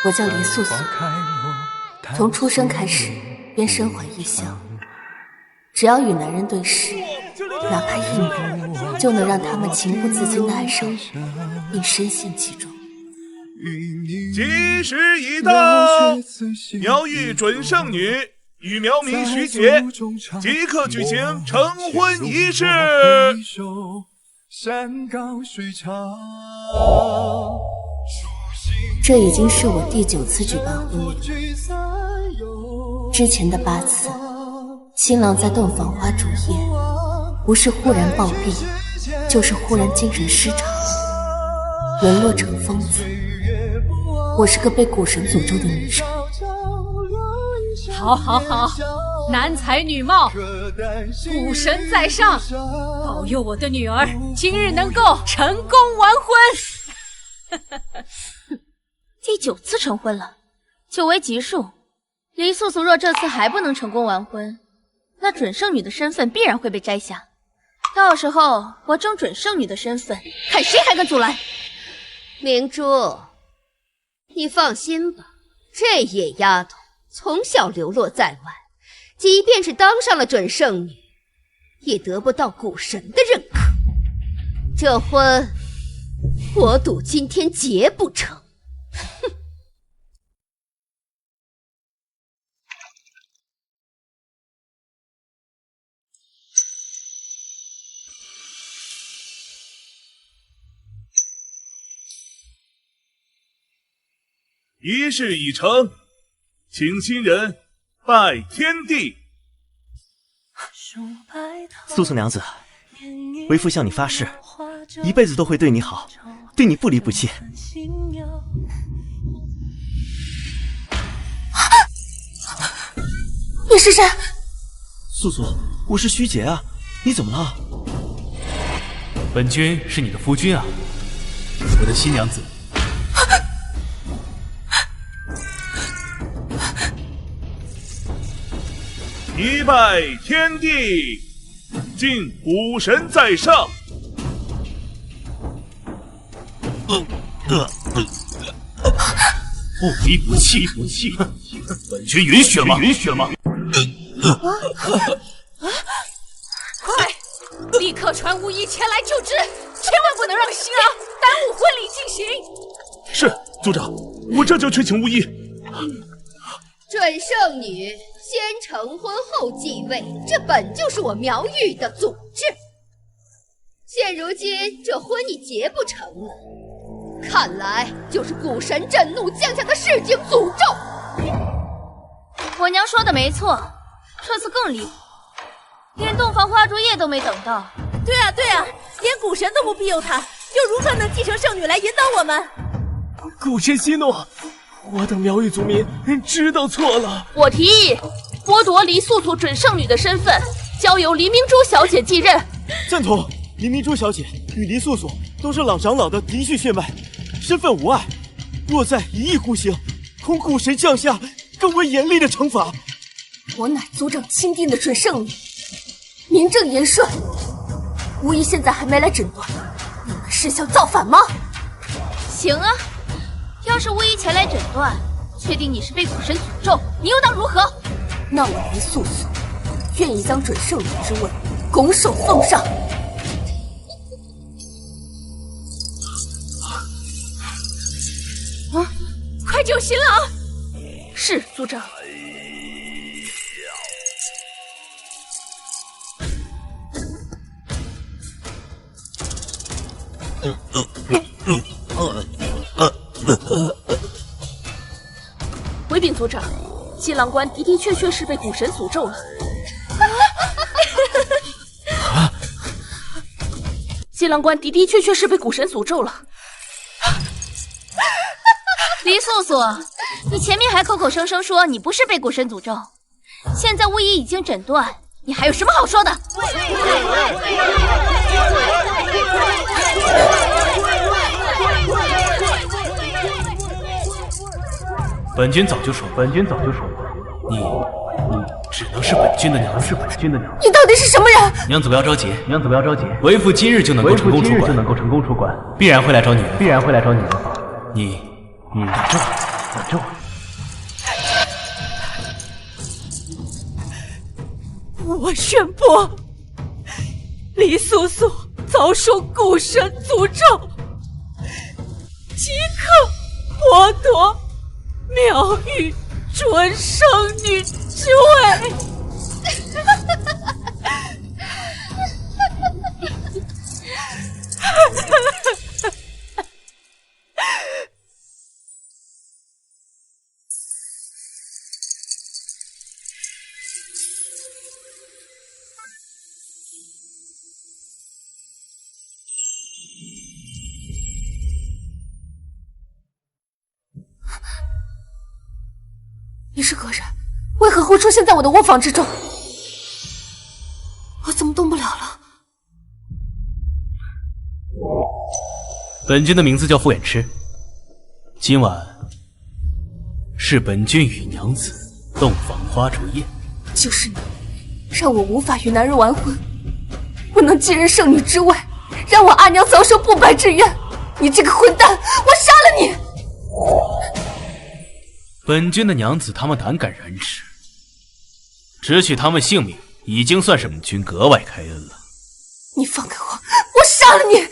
我叫黎素素，从出生开始便身怀异象，只要与男人对视，哪怕1秒，就能让他们情不自禁地爱上我，并深陷其中。吉时已到，苗玉准圣女与苗民徐杰即刻举行成婚仪式。这已经是我第9次举办婚礼了。之前的8次，新郎在洞房花烛夜，不是忽然暴毙，就是忽然精神失常，沦落成疯子。我是个被蛊神诅咒的女人。好好好，男才女貌，蛊神在上，保佑我的女儿今日能够成功完婚。第9次成婚了，9为吉数。黎素素若这次还不能成功完婚，那准圣女的身份必然会被摘下。到时候我争准圣女的身份，看谁还敢阻拦。明珠，你放心吧，这野丫头从小流落在外，即便是当上了准圣女，也得不到蛊神的认可。这婚，我赌今天结不成。哼！仪式已成，请新人拜天地。素素娘子，为父向你发誓，一辈子都会对你好，对你不离不弃。你是谁？素素，我是虚杰啊，你怎么了？本君是你的夫君啊，我的新娘子。一拜天地，敬蛊神在上。不离不弃，本君允许了吗？快，立刻传巫医前来救治，千万不能让新郎耽误婚礼进行。是，族长，我这就去请巫医。准圣女先成婚后继位，这本就是我苗玉的祖制。现如今这婚你结不成了，看来就是蛊神震怒降下的示警诅咒。我娘说的没错，这次更离谱，连洞房花烛夜都没等到。对啊，连蛊神都不庇佑他，又如何能继承圣女来引导我们？蛊神息怒，我等苗玉族民知道错了。我提议剥夺黎素素准圣女的身份，交由黎明珠小姐继任。赞同。黎明珠小姐与黎素素都是老长老的嫡系血脉，身份无碍。若再一意孤行，恐蛊神降下更为严厉的惩罚。我乃族长钦定的准圣女，名正言顺。巫医现在还没来诊断，你们是想造反吗？行啊，要是巫医前来诊断，确定你是被蛊神诅咒，你又当如何？那我黎素素愿意将准圣女之位拱手奉上。快救新郎！是，族长。回禀族长，新郎官的确是被蛊神诅咒了。新郎官的确是被蛊神诅咒了。黎素素，你前面还口口声声说你不是被蛊神诅咒，现在巫医已经诊断，你还有什么好说的？本君早就说过，你只能是本君的娘子，你到底是什么人？娘子不要着急，为父今日就能够成功出关，必然会来找你的。你打住！打着我！我宣布，黎素素遭受蛊神诅咒，即刻剥夺苗玉准圣女之位。你是何人？为何会出现在我的窝房之中？我怎么动不了了？本君的名字叫傅远痴，今晚是本君与娘子洞房花烛夜。就是你，让我无法与男人完婚，不能继任圣女之位，让我阿娘遭受不白之冤。你这个混蛋，我杀了你！本君的娘子他们胆敢染指，只取他们性命，已经算是本君格外开恩了。你放开我，我杀了你！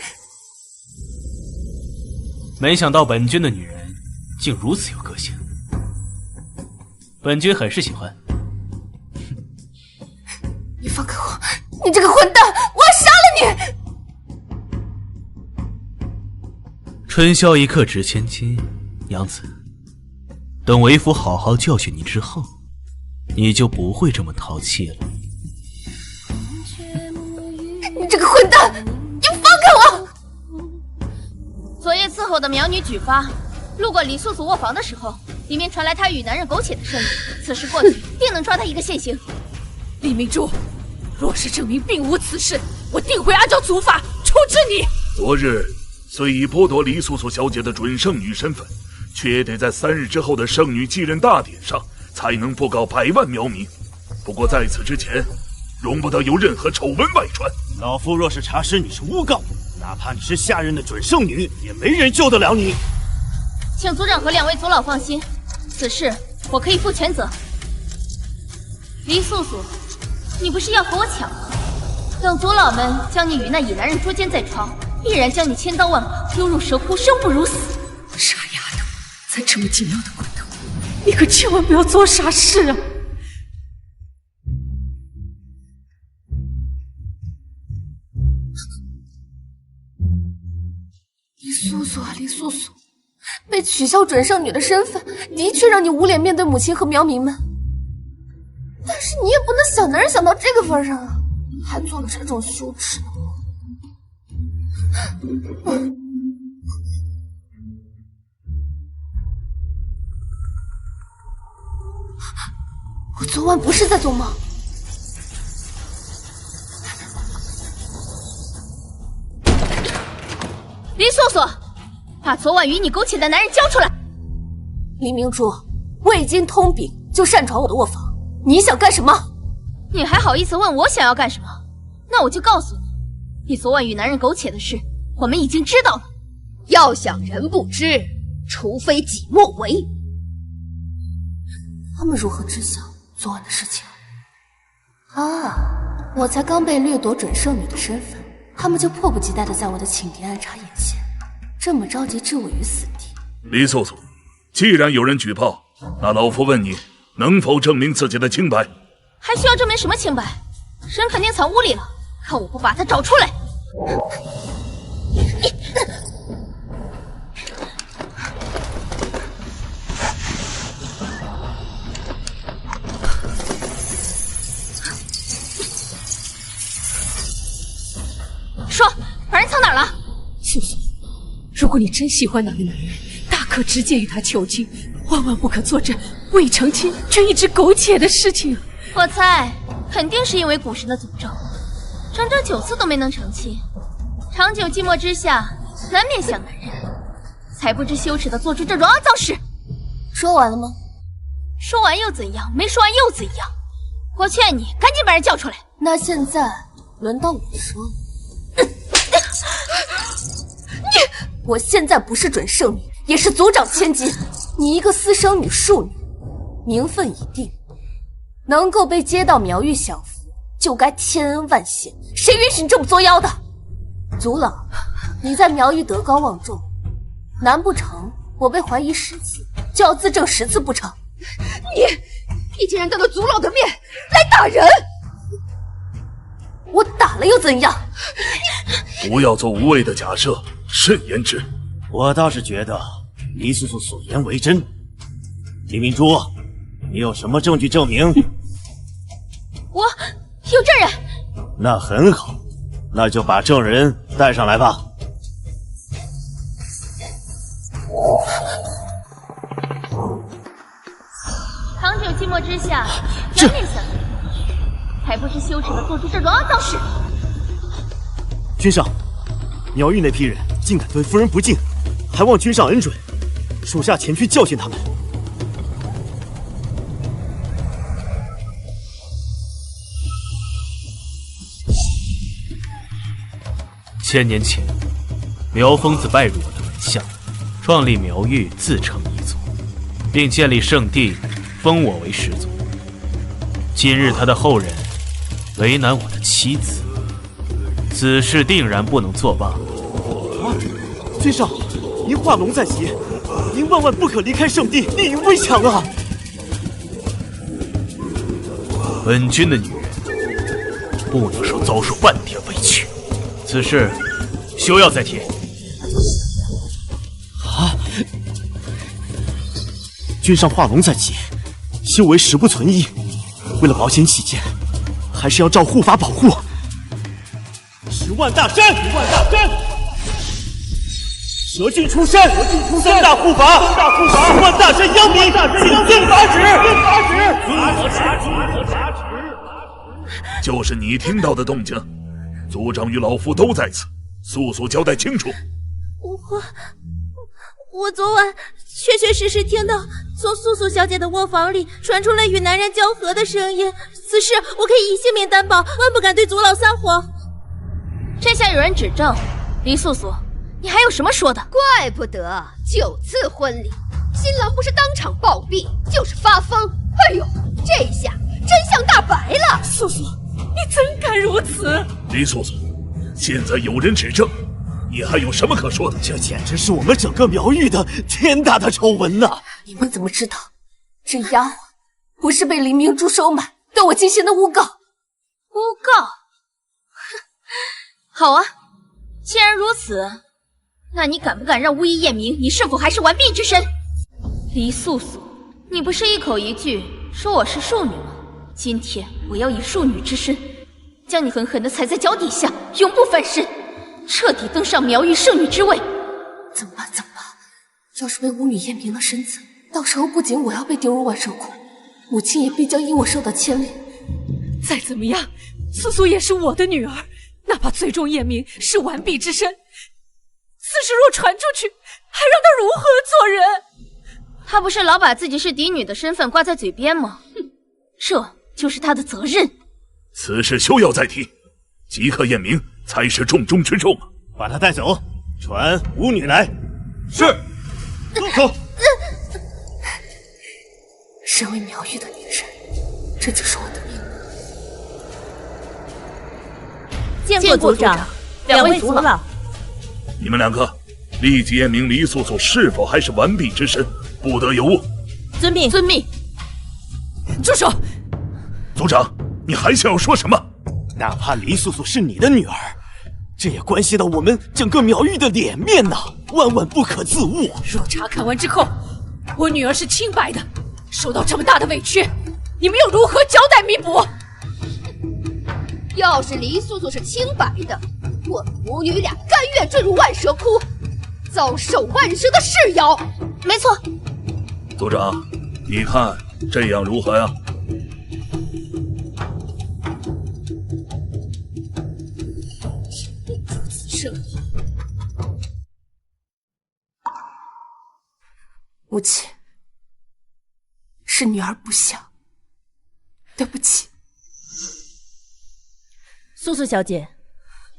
没想到本君的女人竟如此有个性，本君很是喜欢。你放开我，你这个混蛋，我要杀了你！春宵一刻值千金，娘子。等为夫好好教训你之后，你就不会这么淘气了。你这个混蛋，你放开我！昨夜伺候的苗女举发，路过李素素卧房的时候，里面传来她与男人苟且的声音。此时过去，定能抓她一个现行。李明珠，若是证明并无此事，我定会按照祖法处置你。昨日虽已剥夺黎素素小姐的准圣女身份，却也得在3日之后的圣女继任大典上才能布告100万苗民。不过在此之前，容不得有任何丑闻外传。老夫若是查实你是诬告，哪怕你是下任的准圣女，也没人救得了你。请族长和2位族老放心，此事我可以负全责。黎素素，你不是要和我抢吗？等族老们将你与那野男人捉奸在床，必然将你千刀万剐，丢入蛇窟，生不如死。傻丫头，在这么紧要的关头，你可千万不要做傻事啊！李素素啊，李素素，被取消准圣女的身份，的确让你无脸面对母亲和苗民们。但是你也不能小男人想到这个份上啊，还做了这种羞耻的梦。我昨晚不是在做梦。黎素素，把昨晚与你苟且的男人交出来！黎明珠，未经通禀就擅闯我的卧房，你想干什么？你还好意思问我想要干什么？那我就告诉你，你昨晚与男人苟且的事，我们已经知道了。要想人不知，除非己莫为。他们如何知晓昨晚的事情？啊，我才刚被掠夺准圣女的身份，他们就迫不及待地在我的寝殿暗插眼线，这么着急置我于死地。黎素素，既然有人举报，那老夫问你，能否证明自己的清白？还需要证明什么清白？人肯定藏屋里了，看我不把他找出来！说，把人藏哪儿了？素素，如果你真喜欢哪个男人，大可直接与他求亲，万万不可做这未成亲却一直苟且的事情。我猜，肯定是因为蛊神的诅咒，整整9次都没能成亲，长久寂寞之下，难免想男人，才不知羞耻的做出这种肮脏事。说完了吗？说完又怎样？没说完又怎样？我劝你赶紧把人叫出来。那现在轮到我说了。我现在不是准圣女，也是族长千金，你一个私生女庶女，名分已定，能够被接到苗玉享福，就该千恩万谢，谁允许你这么作妖的？祖老，你在苗玉德高望重，难不成我被怀疑10次，就要自证10次不成？你竟然当着祖老的面来打人！我打了又怎样？不要做无谓的假设，慎言之。我倒是觉得黎素素所言为真。李明珠，你有什么证据证明？我有证人。那很好，那就把证人带上来吧。长久寂寞之下，想念想念，才不知羞耻的做出这种肮脏事。君上，苗玉那批人竟敢对夫人不敬，还望君上恩准，属下前去教训他们。1000年前，苗疯子拜入我的门下，创立苗玉，自成一族，并建立圣地，封我为始祖。今日他的后人为难我的妻子，此事定然不能作罢。君上，您画龙在即，您万万不可离开圣地，立于危墙啊！本君的女人不能遭受半点委屈，此事休要再提。啊！君上画龙在即，修为实不存疑。为了保险起见，还是要照护法保护。10万大山，10万大山，蛇郡出山，3大护法，10万大山殃民，谨遵法旨。就是你听到的动静，族长与老夫都在此，速速交代清楚。我昨晚确实听到从素素小姐的卧房里传出了与男人交合的声音，此事我可以以性命担保，万不敢对族老撒谎。这下有人指证，黎素素，你还有什么说的？怪不得9次婚礼，新郎不是当场暴毙，就是发疯。哎呦，这下真相大白了！素素，你怎敢如此？黎素素，现在有人指证，你还有什么可说的？这简直是我们整个苗玉的天大的丑闻呐！你们怎么知道这丫鬟不是被林明珠收买，对我进行的诬告？诬告？好啊，既然如此，那你敢不敢让巫医验明你是否还是完璧之身？黎素素，你不是一口一句说我是庶女吗？今天我要以庶女之身，将你狠狠地踩在脚底下，永不翻身，彻底登上苗玉圣女之位。怎么办？要是被巫女验明了身子，到时候不仅我要被丢入万寿窟，母亲也必将因我受到牵连。再怎么样，素素也是我的女儿，哪怕最终验明是完璧之身，此事若传出去，还让她如何做人？她不是老把自己是嫡女的身份挂在嘴边吗？哼，这就是她的责任。此事休要再提，即刻验明才是重中之重。把她带走，传巫女来。是。走。身为苗玉的女人，这就是我的命。见过族长，2位族老。你们2个立即验明黎素素是否还是完璧之身，不得有误。遵命。遵命。住手！族长，你还想要说什么？哪怕黎素素是你的女儿，这也关系到我们整个苗玉的脸面呐，万万不可自误。若查看完之后，我女儿是清白的，受到这么大的委屈，你们又如何交代弥补？要是黎素素是清白的，我们母女俩甘愿坠入万蛇窟，遭受万蛇的噬咬。没错。族长，你看这样如何呀？母亲，是女儿不孝，对不起。素素小姐，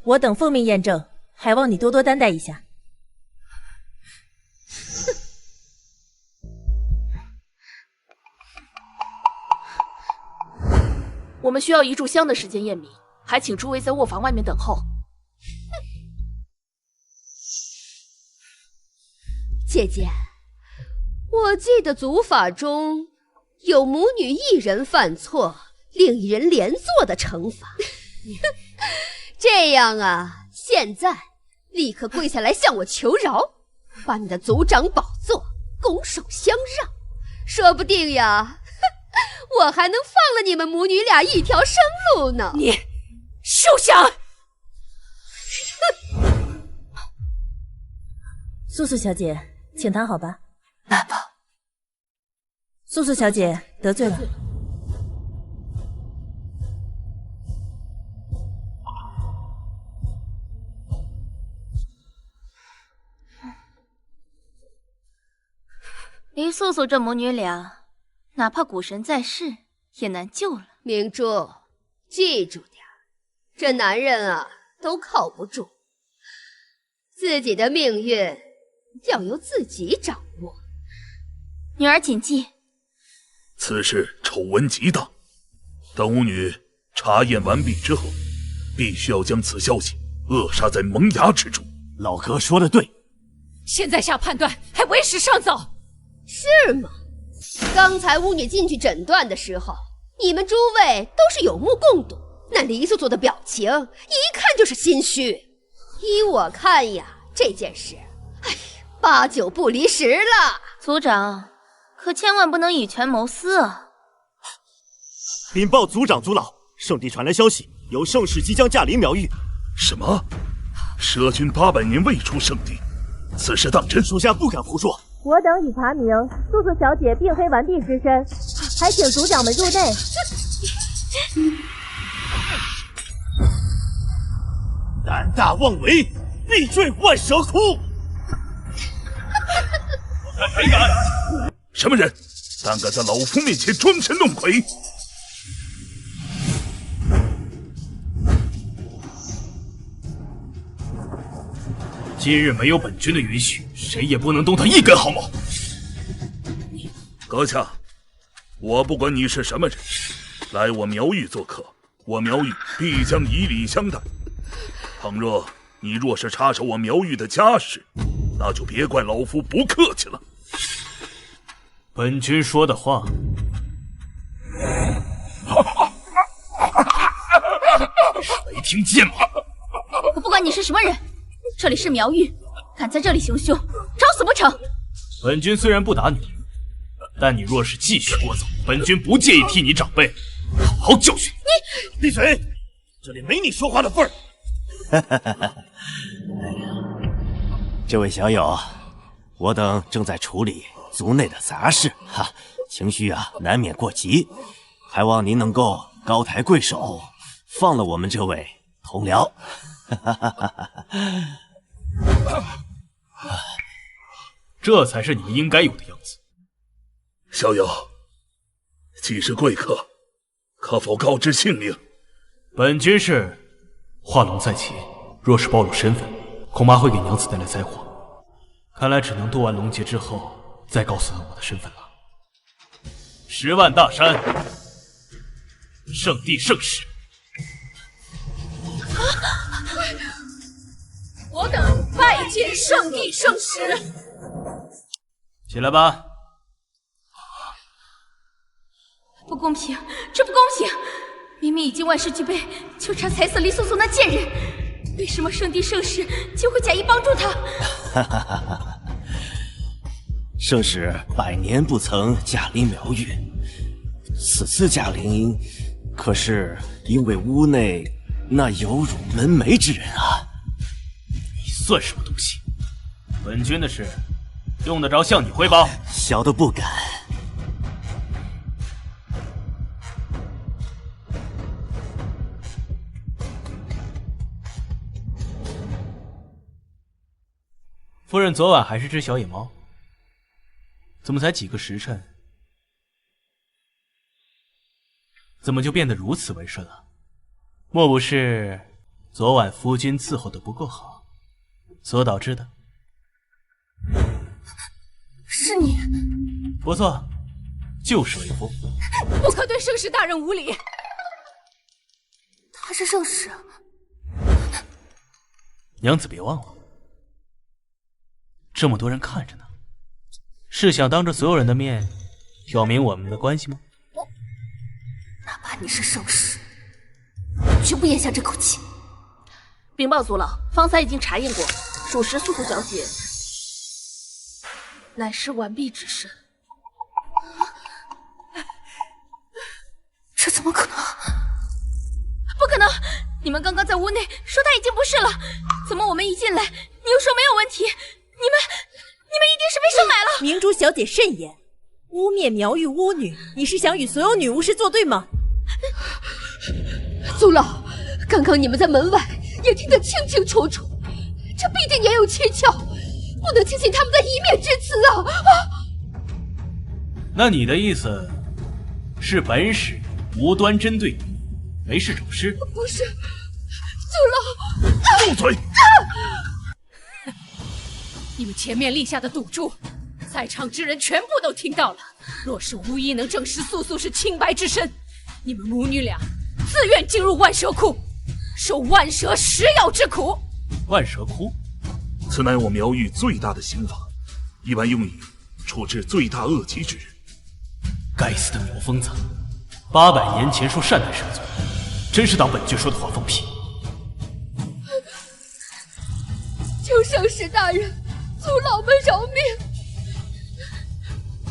我等奉命验证，还望你多多担待一下。我们需要1炷香的时间验明，还请诸位在卧房外面等候。姐姐，我记得祖法中有母女一人犯错，另一人连坐的惩罚。这样啊，现在立刻跪下来向我求饶，把你的族长宝座拱手相让，说不定呀，我还能放了你们母女俩一条生路呢。你休想！素素小姐，请躺好吧。来吧。素素小姐得罪了。黎素素这母女俩，哪怕古神在世，也难救了。明珠，记住点，这男人啊，都靠不住，自己的命运要由自己掌握。女儿谨记。此事丑闻极大，等巫女查验完毕之后，必须要将此消息扼杀在萌芽之中。老哥说的对，现在下判断还为时尚早。是吗？刚才巫女进去诊断的时候，你们诸位都是有目共睹，那黎素素的表情一看就是心虚。依我看呀，这件事，哎呀，8、9不离10了。族长，可千万不能以权谋私啊！禀报族长族老，圣地传来消息，有圣使即将驾临苗域。什么？蛇君800年未出圣地，此事当真？属下不敢胡说。我等已查明，素素小姐并非完璧之身，还请族长们入内。胆大妄为，必坠万蛇窟！还敢？什么人？胆敢在老夫面前装神弄鬼！今日没有本君的允许，谁也不能动他一根毫毛。阁下，我不管你是什么人，来我苗域做客，我苗域必将以礼相待。倘若你若是插手我苗域的家事，那就别怪老夫不客气了。本君说的话，没听见吗？我不管你是什么人，这里是苗域，敢在这里行凶，找死不成？本君虽然不打你，但你若是继续聒噪，本君不介意替你长辈好好教训你。闭嘴！这里没你说话的份儿。这位小友，我等正在处理族内的杂事，情绪难免过急，还望您能够高抬贵手，放了我们这位同僚。这才是你们应该有的样子。小友，既是贵客，可否告知姓名？本君是画龙在前，若是暴露身份，恐怕会给娘子带来灾祸。看来只能渡完龙劫之后再告诉他我的身份了。10万大山，圣地圣使。我等拜见圣地圣使。起来吧。不公平，这不公平！明明已经万事俱备，就差踩死黎素素那贱人，为什么圣地圣使就会假意帮助他？圣使100年不曾驾临苗域，此次驾临，可是因为屋内那有辱门楣之人啊！你算什么东西？本君的事，用得着向你汇报？小的不敢。夫人昨晚还是只小野猫，怎么才几个时辰，怎么就变得如此温顺了？莫不是昨晚夫君伺候的不够好，所导致的？是你！不错，就是为夫。不可对圣使大人无礼！他是圣使。娘子别忘了，这么多人看着呢，是想当着所有人的面挑明我们的关系吗？哪怕你是圣使，绝不咽下这口气。禀报族老，方才已经查验过，属实素素小姐乃是完璧之身。这怎么可能？不可能！你们刚刚在屋内说她已经不是了，怎么我们一进来，你又说没有问题？你们一定是被收买了！明珠小姐慎言，污蔑苗玉巫女，你是想与所有女巫师作对吗？族老，刚刚你们在门外也听得清清楚楚，这必定也有蹊跷，不能轻信他们的一面之词啊！那你的意思是本使无端针对你，没事找事？不是，族老，住嘴！你们前面立下的赌注，在场之人全部都听到了。若是无一能证实素素是清白之身，你们母女俩自愿进入万蛇窟，受万蛇食咬之苦。万蛇窟，此乃我苗域最大的刑法，一般用以处置罪大恶极之人。该死的苗疯子，800年前说善待蛇族，真是当本郡说的话放屁。求圣使大人，族老们饶命！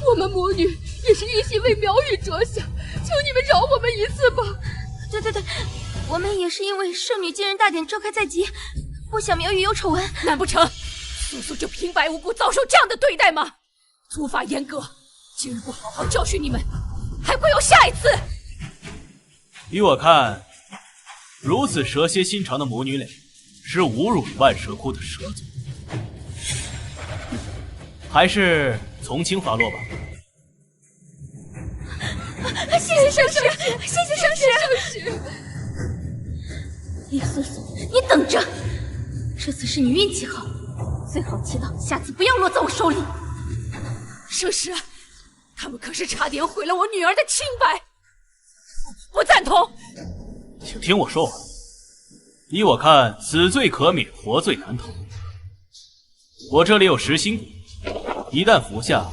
我们母女也是一心为苗玉着想，求你们饶我们一次吧。对，我们也是因为圣女继任大典召开在即，不想苗玉有丑闻。难不成素素就平白无故遭受这样的对待吗？族法严格，今日不好好教训你们，还会有下一次。依我看，如此蛇蝎心肠的母女俩，是侮辱了万蛇窟的蛇族，还是从轻发落吧。谢谢圣使，谢谢圣使。李素素，你等着，这次是你运气好，最好祈祷下次不要落在我手里。圣使，他们可是差点毁了我女儿的清白，不赞同。请听我说完。依我看，死罪可免，活罪难逃。我这里有食心蛊，一旦服下，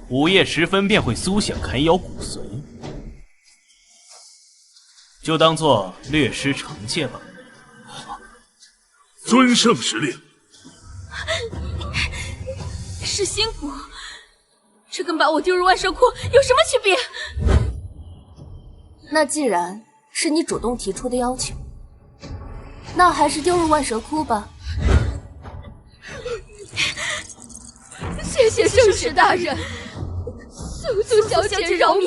午夜时分便会苏醒啃咬骨髓，就当做略施惩戒吧。遵圣使令。食心蛊，这跟把我丢入万蛇窟有什么区别？那既然是你主动提出的要求，那还是丢入万蛇窟吧。谢谢圣使大人，素素小姐饶命。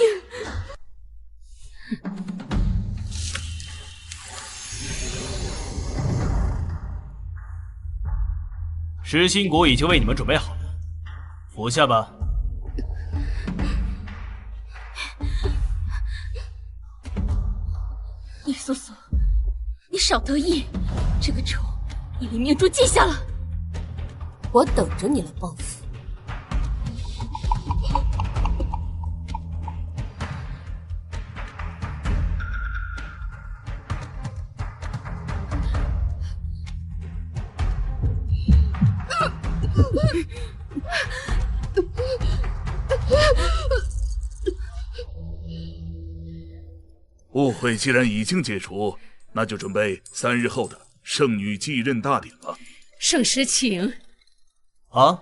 食心蛊已经为你们准备好了，服下吧。李素素，你少得意，这个仇你李明珠记下了。我等着你来报复。误会既然已经解除，那就准备3日后的圣女继任大典了。圣使请。啊？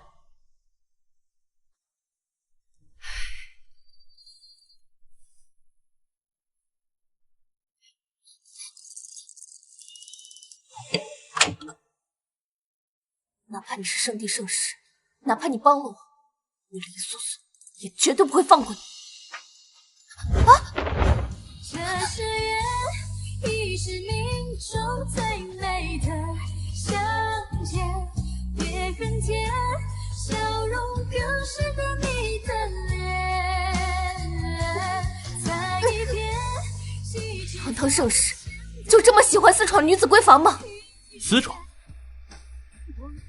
哪怕你是圣地圣使，哪怕你帮了我，你李素素也绝对不会放过你。这是缘，已是命中最美的相见，别恨天，笑容更适合你的脸。再一遍，堂堂圣使，就这么喜欢私闯女子闺房吗？私闯？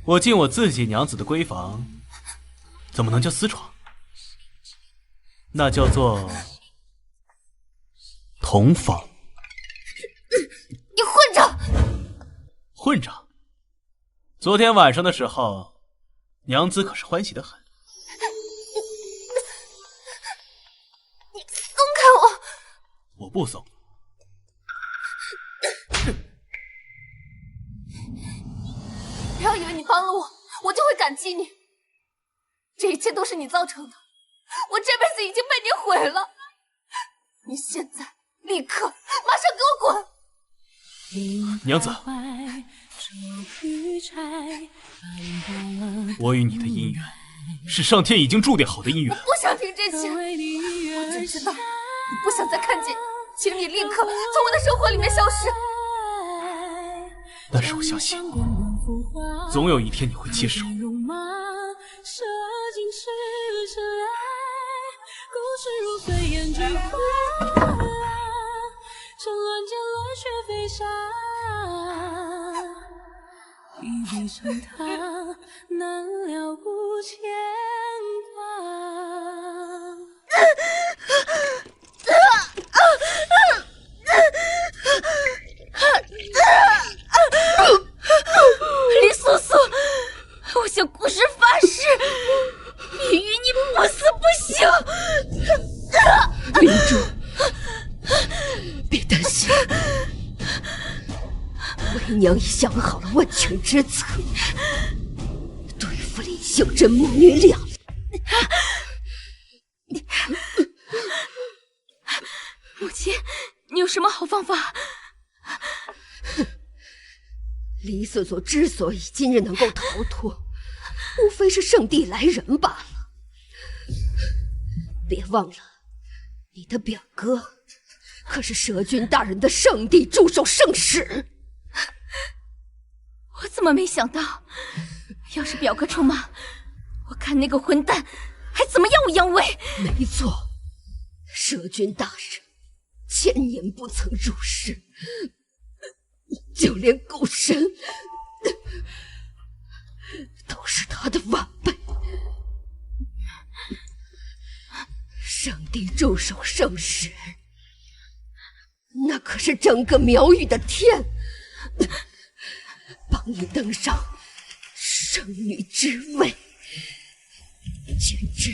我进我自己娘子的闺房，怎么能叫私闯？那叫做同房。你混账！混账！昨天晚上的时候，娘子可是欢喜的很。你松开我！我不松。不要以为你帮了我，我就会感激你。这一切都是你造成的，我这辈子已经被你毁了。你现在立刻马上给我滚！娘子，我与你的姻缘是上天已经注定好的姻缘。我不想听这些，我只知道你不想再看见，请你立刻从我的生活里面消失。但是我相信，总有一天你会接受。一笔成他，难了无牵李素素，我向古神发誓，你与你不死不行。明珠，别担心，为娘已想好了万全之策，对付林秀珍母女俩。母亲，你有什么好方法？黎素素之所以今日能够逃脱，无非是圣地来人罢了。别忘了，你的表哥可是蛇君大人的圣地驻守圣使。我怎么没想到，要是表哥出马，我看那个混蛋还怎么耀武扬威。没错，蛇君大人千年不曾入世，就连古神都是他的晚辈。圣地驻守圣使，那可是整个苗域的天。帮你登上圣女之位，简直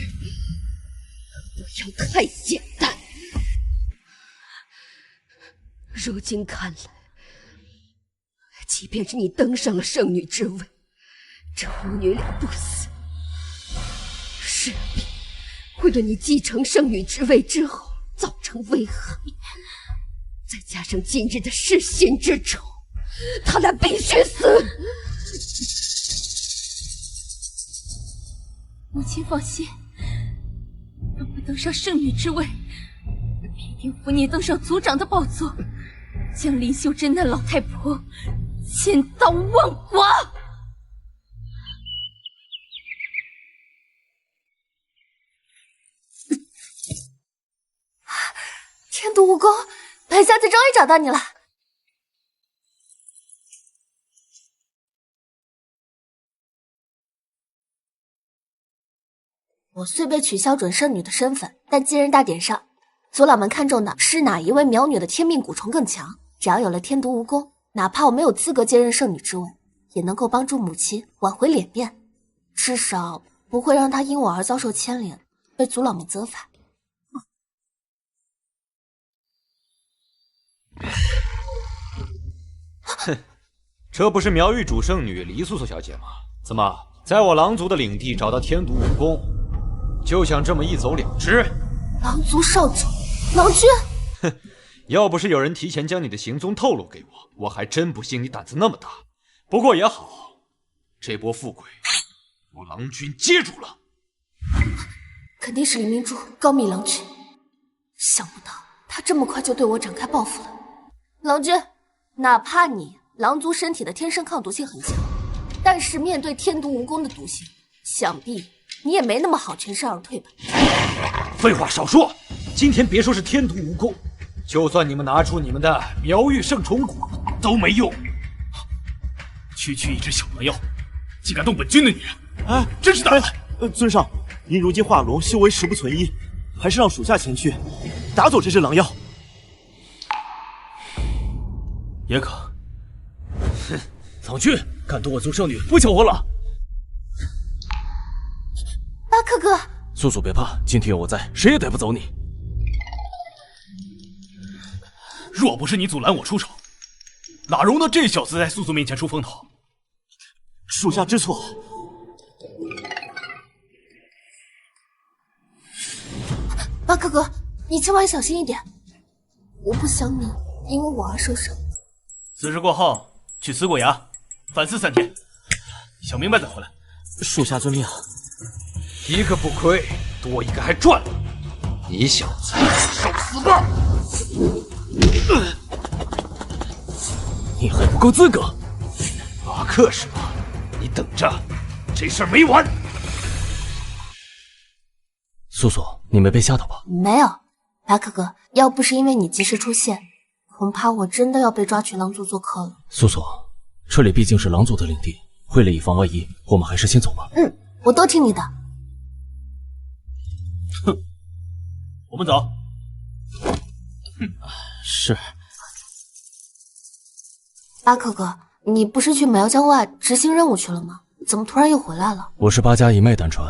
不要太简单。如今看来，即便是你登上了圣女之位，这母女俩不死，势必会对你继承圣女之位之后造成危害。再加上今日的弑心之仇，他俩必须死。母亲放心，等我登上圣女之位，必定扶你登上族长的宝座，将林秀珍那老太婆千刀万剐。天毒蜈蚣，本小姐终于找到你了。我虽被取消准圣女的身份，但继任大典上，族老们看中的是哪一位苗女的天命蛊虫更强。只要有了天毒蜈蚣，哪怕我没有资格接任圣女之位，也能够帮助母亲挽回脸面，至少不会让她因我而遭受牵连，被族老们责罚。哼，这不是苗域主圣女黎素素小姐吗？怎么在我狼族的领地找到天毒蜈蚣，就想这么一走了之？狼族少主，狼君。哼，要不是有人提前将你的行踪透露给我，我还真不信你胆子那么大。不过也好，这波富贵我狼君接住了。肯定是李明珠高密狼君，想不到他这么快就对我展开报复了。狼君，哪怕你狼族身体的天生抗毒性很强，但是面对天毒蜈蚣的毒性，想必你也没那么好全身而退吧？废话少说，今天别说是天毒蜈蚣，就算你们拿出你们的苗域圣虫蛊都没用。区区一只小狼妖，竟敢动本君的女人，哎，真是胆大！尊上，您如今化龙修为实不存一，还是让属下前去打走这只狼妖。也可。哼，藏去，敢动我族圣女，不求活了！巴克哥，素素别怕，今天有我在，谁也带不走你。若不是你阻拦我出手，哪容得这小子在素素面前出风头？属下知错。巴克哥，你今晚小心一点，我不想你因为我而受伤。此事过后，去死鬼崖反思3天，想明白再回来。属下遵命。一个不亏，多一个还赚了。你小子受死吧！你还不够资格。巴克是吧？你等着，这事儿没完。素素，你没被吓到吧？没有，巴克哥，要不是因为你及时出现，恐怕我真的要被抓去狼族做客了。素素，这里毕竟是狼族的领地，为了以防万一，我们还是先走吧。我都听你的。哼，我们走。是。巴克哥，你不是去苗疆外执行任务去了吗？怎么突然又回来了？我是8家一脉单传，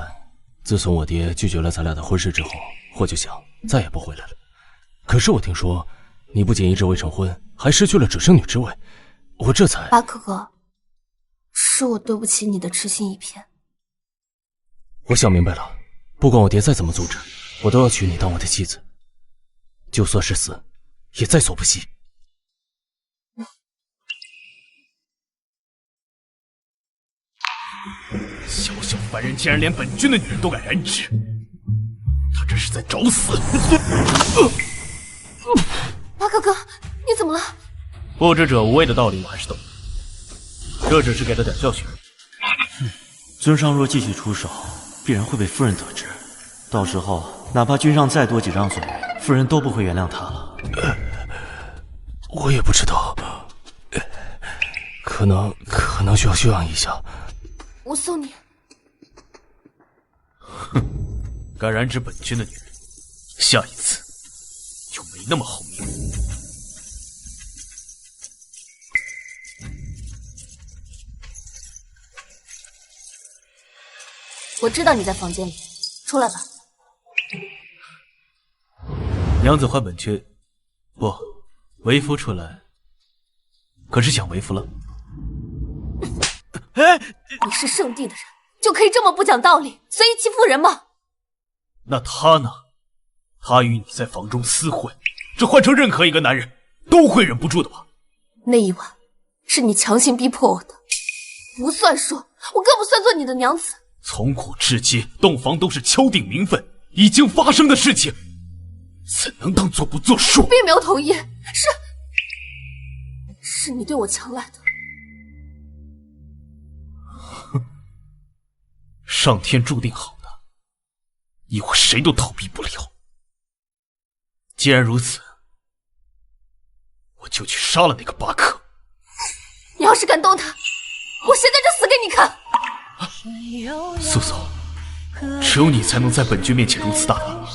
自从我爹拒绝了咱俩的婚事之后，我就想再也不回来了。可是我听说，你不仅一直未成婚，还失去了准圣女之位，我这才……巴克哥，是我对不起你的痴心一片。我想明白了，不管我爹再怎么阻止，我都要娶你当我的妻子，就算是死，也在所不惜。小小凡人竟然连本君的女人都敢染指，他这是在找死！巴克哥，你怎么了？不知者无畏的道理我还是懂，这只是给他点教训。尊上若继续出手，必然会被夫人得知，到时候哪怕君上再多几张嘴，夫人都不会原谅他了。我也不知道，可能需要休养一下。我送你。哼，敢染指本君的女人，下一次就没那么好命。我知道你在房间里，出来吧。娘子唤本君，不，为夫出来，可是想为夫了。你是圣地的人，就可以这么不讲道理，随意欺负人吗？那他呢？他与你在房中厮混，这换成任何一个男人都会忍不住的吧？那一晚是你强行逼迫我的，不算数，我更不算做你的娘子。从古至今，洞房都是敲定名分，已经发生的事情，怎能当做不作数？我并没有同意，是你对我强来的。上天注定好的，以后谁都逃避不了。既然如此，我就去杀了那个巴克。你要是敢动他，我现在就死给你看。素素，只有你才能在本君面前如此大胆。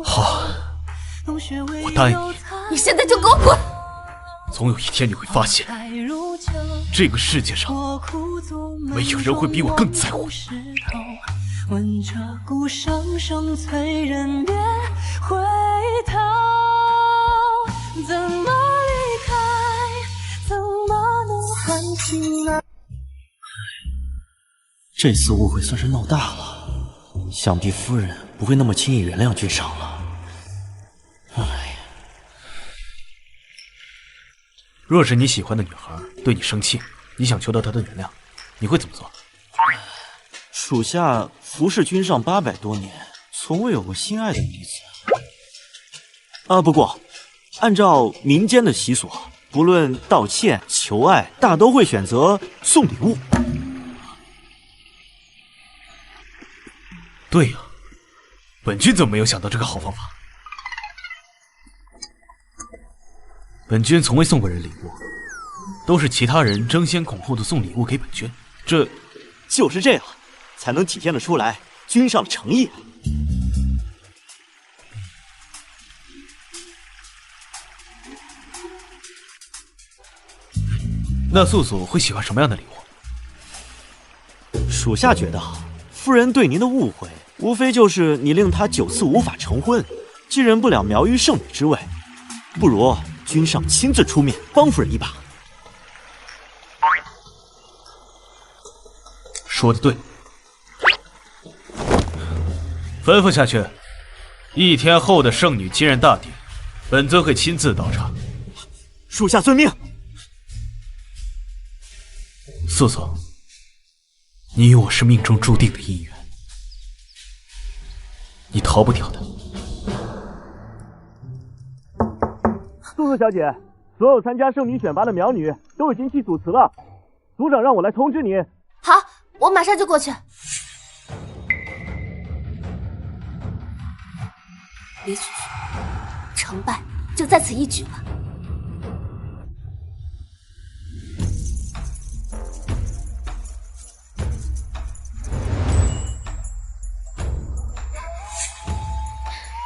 好，我答应你。你现在就给我滚！总有一天你会发现，这个世界上没有人会比我更在乎你。闻着鼓声声催人别回头，怎么离开，怎么能唤醒那？这次误会算是闹大了，想必夫人不会那么轻易原谅君上了。若是你喜欢的女孩对你生气，你想求得她的原谅，你会怎么做？属下服侍君上800多年，从未有过心爱的女子。不过，按照民间的习俗，不论道歉、求爱，大都会选择送礼物。对呀，本君怎么没有想到这个好方法？本君从未送过人礼物，都是其他人争先恐后的送礼物给本君，这就是这样，才能体现得出来君上的诚意。那素素会喜欢什么样的礼物？属下觉得，夫人对您的误会，无非就是你令她9次无法成婚，继任不了苗玉圣女之位。不如君上亲自出面帮夫人一把。说的对，吩咐下去，1天后的圣女继任大典，本尊会亲自到场。属下遵命。素素，你与我是命中注定的姻缘，你逃不掉的。素素小姐，所有参加圣女选拔的苗女都已经去组词了，族长让我来通知你。好，我马上就过去。李素素，成败就在此一举了。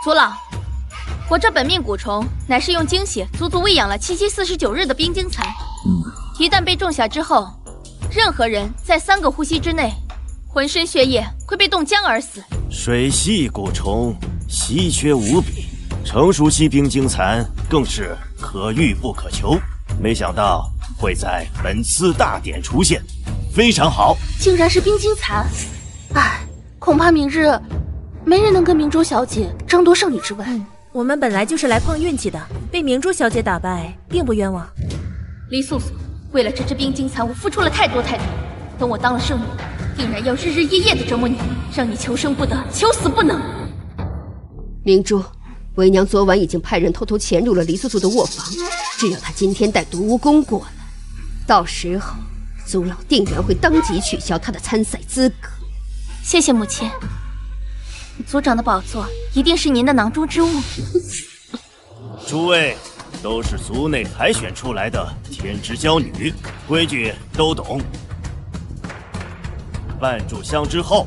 族老，我这本命蛊虫乃是用精血足足喂养了7749日的冰晶蚕，一旦被种下之后，任何人在3个呼吸之内，浑身血液会被冻僵而死。水系蛊虫稀缺无比，成熟期冰晶蚕更是可遇不可求。没想到会在本次大典出现，非常好。竟然是冰晶蚕，唉，恐怕明日没人能跟明珠小姐争夺圣女之位。我们本来就是来碰运气的，被明珠小姐打败，并不冤枉。黎素素，为了这只冰晶蚕，我付出了太多。等我当了圣女，定然要日日夜夜的折磨你，让你求生不得，求死不能。明珠，为娘昨晚已经派人偷偷潜入了黎素素的卧房，只要她今天带毒蜈蚣过来，到时候族老定然会当即取消她的参赛资格。谢谢母亲。族长的宝座一定是您的囊中之物。诸位都是族内海选出来的天之娇女，规矩都懂。半炷香之后，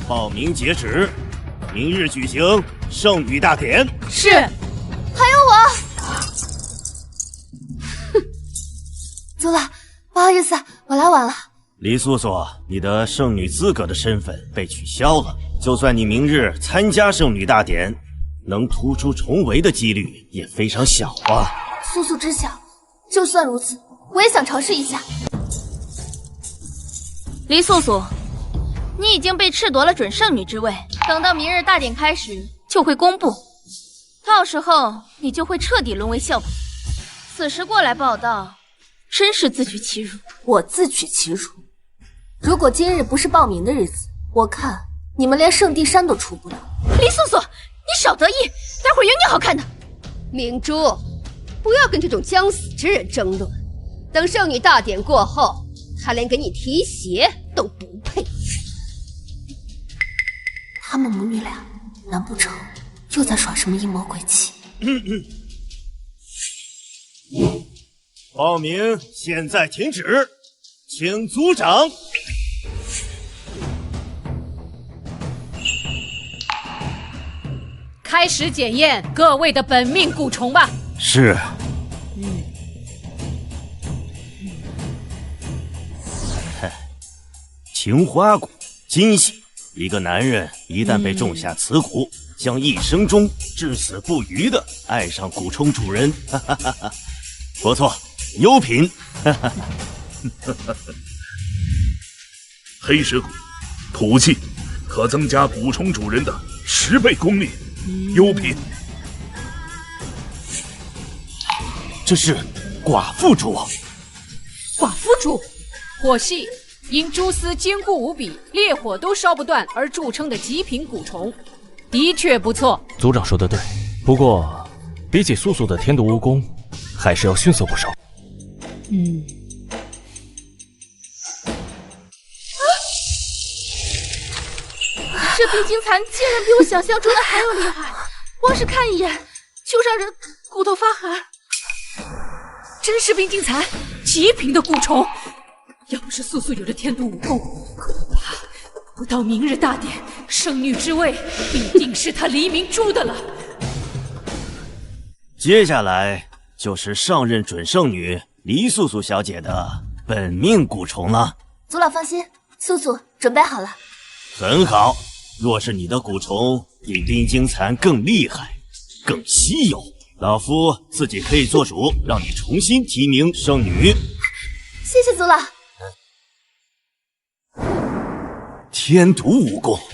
报名截止，明日举行圣女大典。是。还有我。哼，族老，不好意思，我来晚了。黎素素，你的圣女资格的身份被取消了。就算你明日参加圣女大典，能突出重围的几率也非常小啊。素素知晓，就算如此，我也想尝试一下。黎素素，你已经被褫夺了准圣女之位，等到明日大典开始就会公布，到时候你就会彻底沦为笑柄。此时过来报道，真是自取其辱。我自取其辱？如果今日不是报名的日子，我看你们连圣地山都出不了。黎素素，你少得意，待会儿有你好看的。明珠，不要跟这种将死之人争论。等圣女大典过后，他连给你提鞋都不配。他们母女俩，难不成又在耍什么阴谋诡计？报名现在停止，请族长。开始检验各位的本命蛊虫吧。是。青花蛊，金系。一个男人一旦被种下此蛊，将一生中至死不渝的爱上蛊虫主人。不错，优品。黑石蛊，土系，可增加蛊虫主人的10倍功力。优品。这是寡妇珠。寡妇珠，火系，因蛛丝坚固无比，烈火都烧不断而著称的极品蛊虫，的确不错。族长说的对，不过比起素素的天毒蜈蚣，还是要逊色不少。这冰晶蚕竟然比我想象中的还要厉害，光是看一眼就让人骨头发寒。真是冰晶蚕，极品的蛊虫。要不是素素有着天毒蜈蚣，恐怕不到明日大典，圣女之位必定是她黎明珠的了。接下来就是上任准圣女黎素素小姐的本命蛊虫了。族老放心，素素准备好了。很好，若是你的蛊虫比冰晶蚕更厉害、更稀有，老夫自己可以做主，让你重新提名圣女。谢谢族老。天毒蜈蚣，土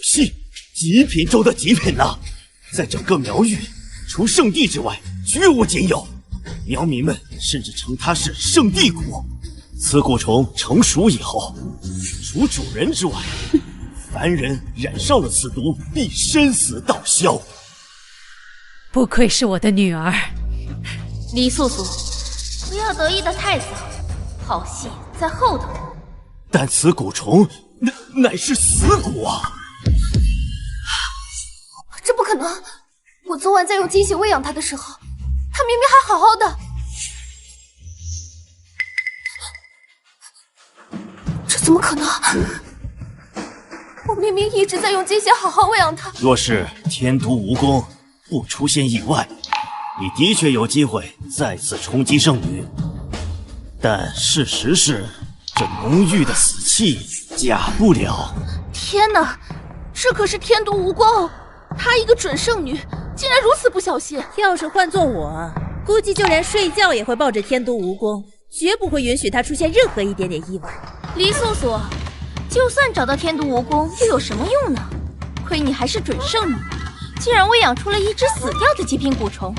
系极品中的极品了，在整个苗域，除圣地之外，绝无仅有。苗民们甚至称它是圣地蛊。此蛊虫成熟以后，除主人之外，凡人染上了此毒，必身死道消。不愧是我的女儿，李素素，不要得意的太早，好戏在后头。但此蛊虫乃是死蛊啊！这不可能！我昨晚在用精血喂养它的时候，它明明还好好的。这怎么可能？我明明一直在用精血好好喂养它。若是天毒蜈蚣不出现意外，你的确有机会再次冲击圣女。但事实是，这浓郁的死气假不了。天哪，这可是天毒蜈蚣，她一个准圣女，竟然如此不小心。要是换做我，估计就连睡觉也会抱着天毒蜈蚣，绝不会允许它出现任何一点点意外。黎素素，就算找到天毒蜈蚣，又有什么用呢？亏你还是准圣女，竟然喂养出了一只死掉的极品蛊虫，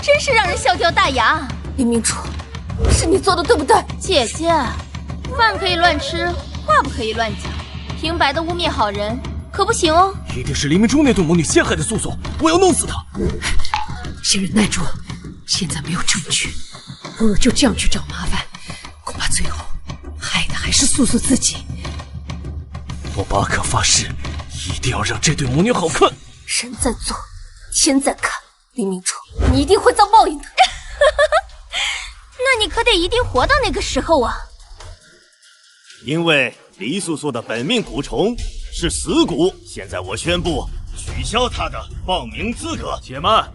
真是让人笑掉大牙。林明珠，是你做的对不对？姐姐，饭可以乱吃，话不可以乱讲，平白的污蔑好人可不行哦。一定是林明珠那对母女陷害的素素，我要弄死她！先忍耐住，现在没有证据，不如就这样去找麻烦，恐怕最后害的还是素素自己。我巴可发誓，一定要让这对母女好看。人在做，天在看，林明珠，你一定会遭报应的。那你可得一定活到那个时候啊！因为黎素素的本命蛊虫是死蛊，现在我宣布取消她的报名资格。且慢！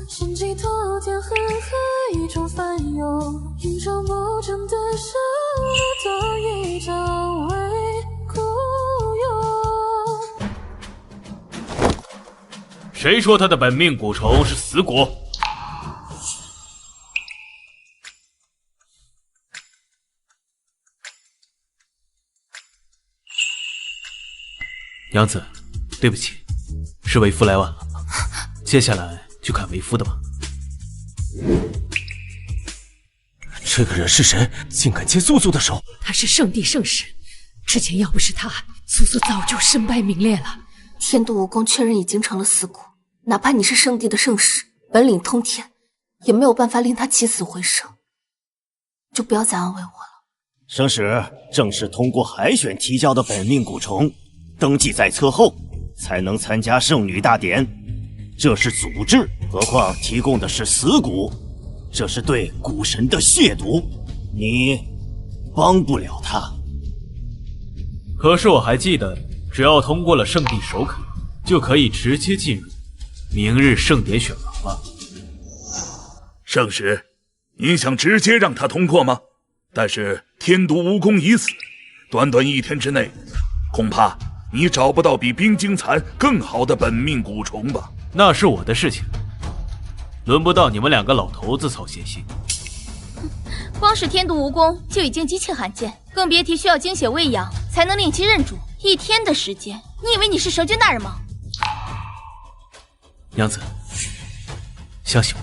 神迹托天河海中翻涌，云中不争的生多一朝为孤勇。谁说他的本命蛊虫是死蛊？娘子，对不起，是为夫来晚了。接下来就看为夫的吧。这个人是谁？竟敢接素素的手？他是圣地圣使，之前要不是他，素素早就身败名裂了。天毒蜈蚣确认已经成了死蛊，哪怕你是圣地的圣使，本领通天，也没有办法令他起死回生。就不要再安慰我了。圣使正是通过海选提交的本命蛊虫，登记在册后，才能参加圣女大典。这是祖制，何况提供的是死蛊，这是对蛊神的亵渎，你帮不了他。可是我还记得，只要通过了圣地首肯，就可以直接进入明日盛典选拔了。圣使，你想直接让他通过吗？但是天毒蜈蚣已死，短短1天之内，恐怕你找不到比冰晶蚕更好的本命蛊虫吧？那是我的事情，轮不到你们2个老头子操闲心。光是天毒蜈蚣就已经极其罕见，更别提需要精血喂养才能令其认主。1天的时间，你以为你是蛇君大人吗？娘子，相信我。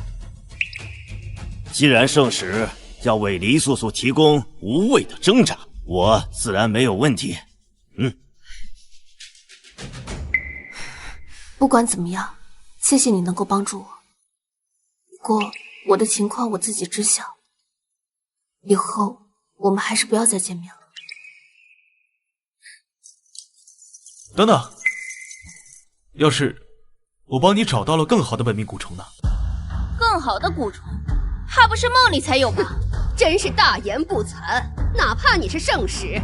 既然圣使要为黎素素提供无谓的挣扎，我自然没有问题。不管怎么样，谢谢你能够帮助我。不过我的情况我自己知晓，以后我们还是不要再见面了。等等，要是我帮你找到了更好的本命蛊虫呢？更好的蛊虫，怕不是梦里才有吧？真是大言不惭！哪怕你是圣使，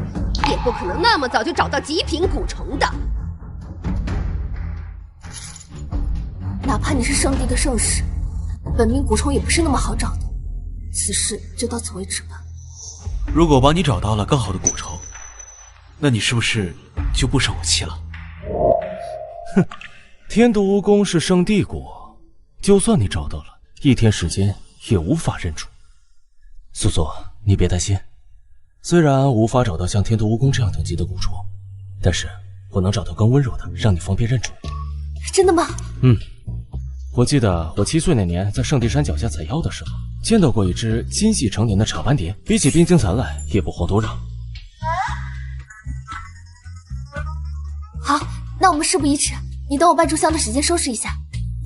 也不可能那么早就找到极品蛊虫的。哪怕你是圣地的圣使，本命蛊虫也不是那么好找的。此事就到此为止吧。如果我帮你找到了更好的蛊虫，那你是不是就不生我气了？哼，天毒蜈蚣是圣地蛊，就算你找到了，1天时间也无法认主。素素，你别担心，虽然无法找到像天毒蜈蚣这样等级的蛊虫，但是我能找到更温柔的，让你方便认主。真的吗？我记得我7岁那年在圣地山脚下采药的时候，见到过一只精细成年的茶斑蝶，比起冰晶蚕来也不遑多让。好，那我们事不宜迟，你等我半炷香的时间收拾一下，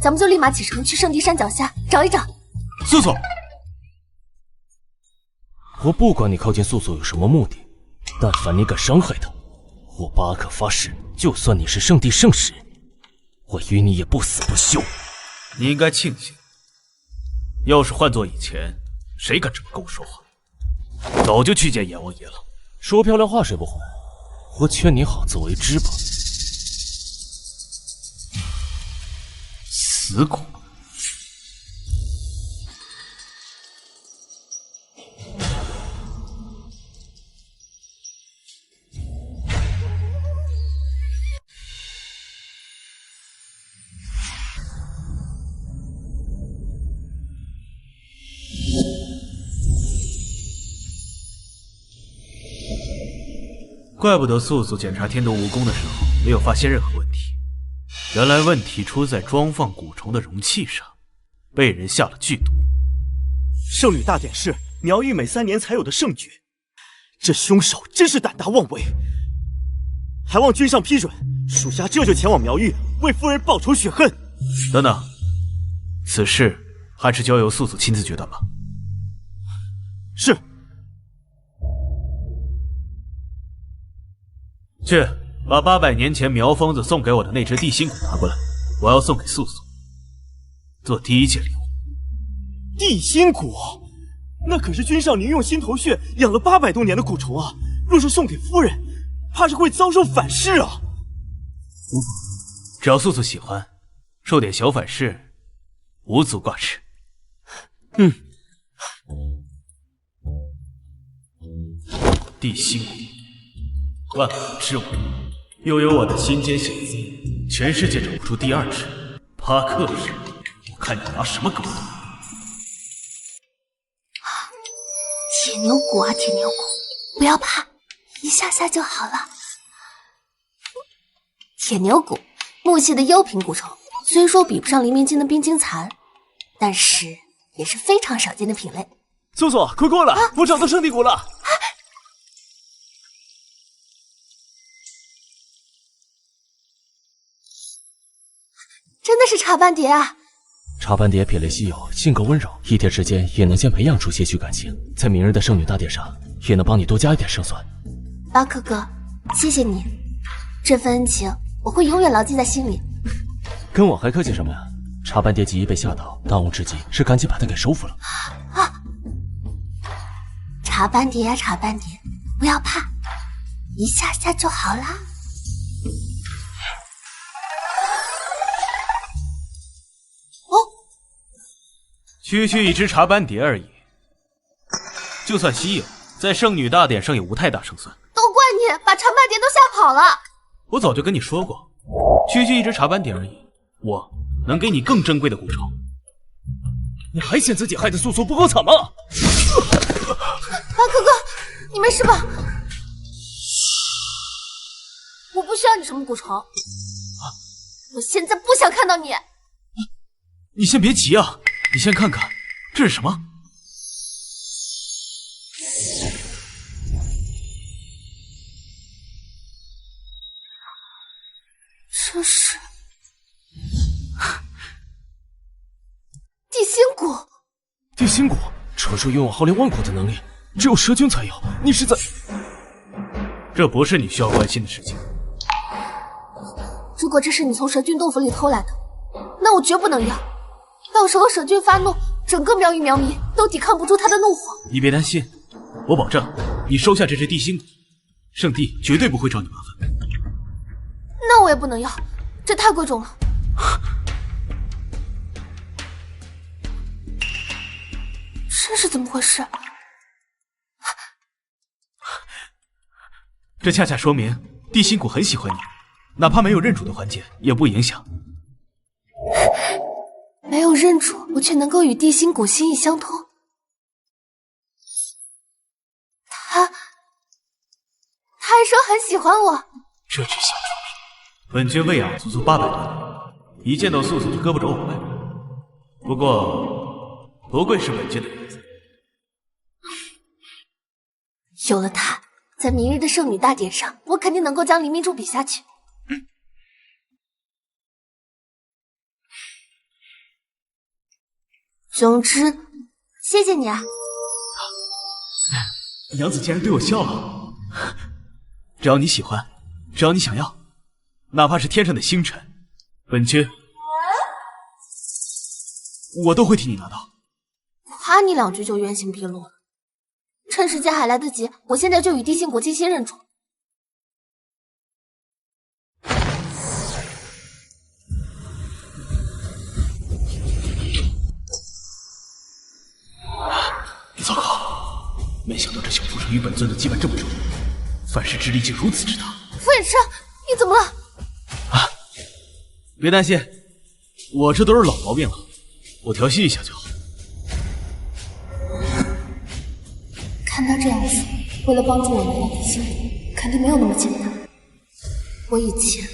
咱们就立马启程去圣地山脚下找一找。素素，我不管你靠近素素有什么目的，但凡你敢伤害她，我巴可发誓，就算你是圣地圣使，我与你也不死不休。你应该庆幸，要是换做以前，谁敢这么跟我说话？早就去见阎王爷了。说漂亮话谁不会？我劝你好自为之吧。死蛊。怪不得素素检查天毒蜈蚣的时候没有发现任何问题，原来问题出在装放蛊虫的容器上，被人下了剧毒。圣女大典是苗玉每3年才有的圣举，这凶手真是胆大妄为，还望君上批准，属下这就前往苗玉为夫人报仇雪恨。等等，此事还是交由素素亲自决断吧。是。去把800年前苗疯子送给我的那只地心蛊拿过来，我要送给素素做第1件礼物。地心蛊，那可是君上您用心头血养了800多年的蛊虫啊！若是送给夫人，怕是会遭受反噬啊！只要素素喜欢，受点小反噬，无足挂齿。地心蛊，万古之王，又有我的心间小子，全世界找不出第2只。帕克是，我看你拿什么跟我斗？铁牛骨啊，铁牛骨，不要怕，一下下就好了。铁牛骨，木系的优品蛊虫，虽说比不上黎明境的冰晶蚕，但是也是非常少见的品类。素素，快过来，我找到圣地蛊了。真的是茶斑蝶啊！茶斑蝶品类稀有，性格温柔，1天时间也能先培养出些许感情，在明日的圣女大典上也能帮你多加一点胜算。巴克哥，谢谢你，这份恩情我会永远牢记在心里。跟我还客气什么呀？茶斑蝶极易被吓到，当务之急是赶紧把它给收服了。茶斑蝶呀，茶斑蝶，不要怕，一下下就好啦。区区一只茶斑蝶而已，就算稀有，在圣女大典上也无太大胜算。都怪你把茶斑蝶都吓跑了。我早就跟你说过，区区一只茶斑蝶而已，我能给你更珍贵的蛊虫。你还嫌自己害得素素不够惨吗？巴克哥，你没事吧？我不需要你什么蛊虫，我现在不想看到你。你先别急啊，你先看看这是什么？这是地心蛊。地心蛊，传说拥有号令万古的能力，只有蛇君才有。你是在……这不是你需要关心的事情。如果这是你从蛇君洞府里偷来的，那我绝不能要。到时候蛇君发怒，整个苗域苗民都抵抗不住他的怒火。你别担心，我保证，你收下这只地心蛊，圣地绝对不会找你麻烦。那我也不能要，这太贵重了。这是怎么回事？这恰恰说明地心谷很喜欢你，哪怕没有认主的环节也不影响。没有认主，我却能够与地心谷心意相通。他还说很喜欢我。这只小猪，本君喂养足足800多年，一见到素素就胳膊肘往外。不过，不愧是本君的儿子。有了他，在明日的圣女大典上，我肯定能够将黎明珠比下去。总之，谢谢你啊！杨子竟然对我笑了。只要你喜欢，只要你想要，哪怕是天上的星辰，本君我都会替你拿到。夸你2句就原形毕露了。趁时间还来得及，我现在就与地心谷进行认主。糟糕！没想到这小畜生与本尊的羁绊这么重，凡事之力竟如此之大。傅远生，你怎么了？别担心，我这都是老毛病了，我调戏一下就好。看他这样子，为了帮助我们俩地心谷，肯定没有那么简单。我以前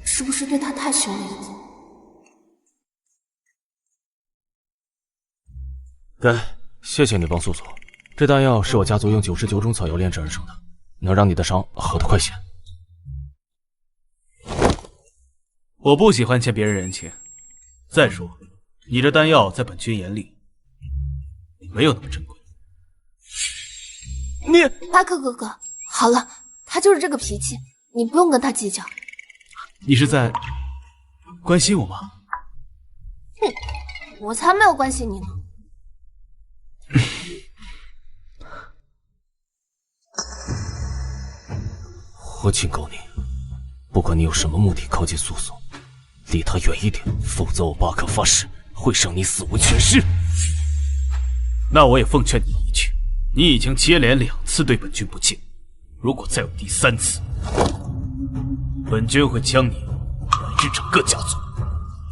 是不是对他太凶了一点？该，谢谢你帮素素。这丹药是我家族用99种草药炼制而成的，能让你的伤好得快些。我不喜欢欠别人人情。再说，你这丹药在本君眼里没有那么珍贵。你巴克哥哥，好了，他就是这个脾气，你不用跟他计较。你是在关心我吗？哼，我才没有关心你呢。我警告你，不管你有什么目的靠近素素，离他远一点，否则我巴克发誓会让你死无全尸。那我也奉劝你一句，你已经接连2次对本君不敬，如果再有第3次，本君会将你乃至整个家族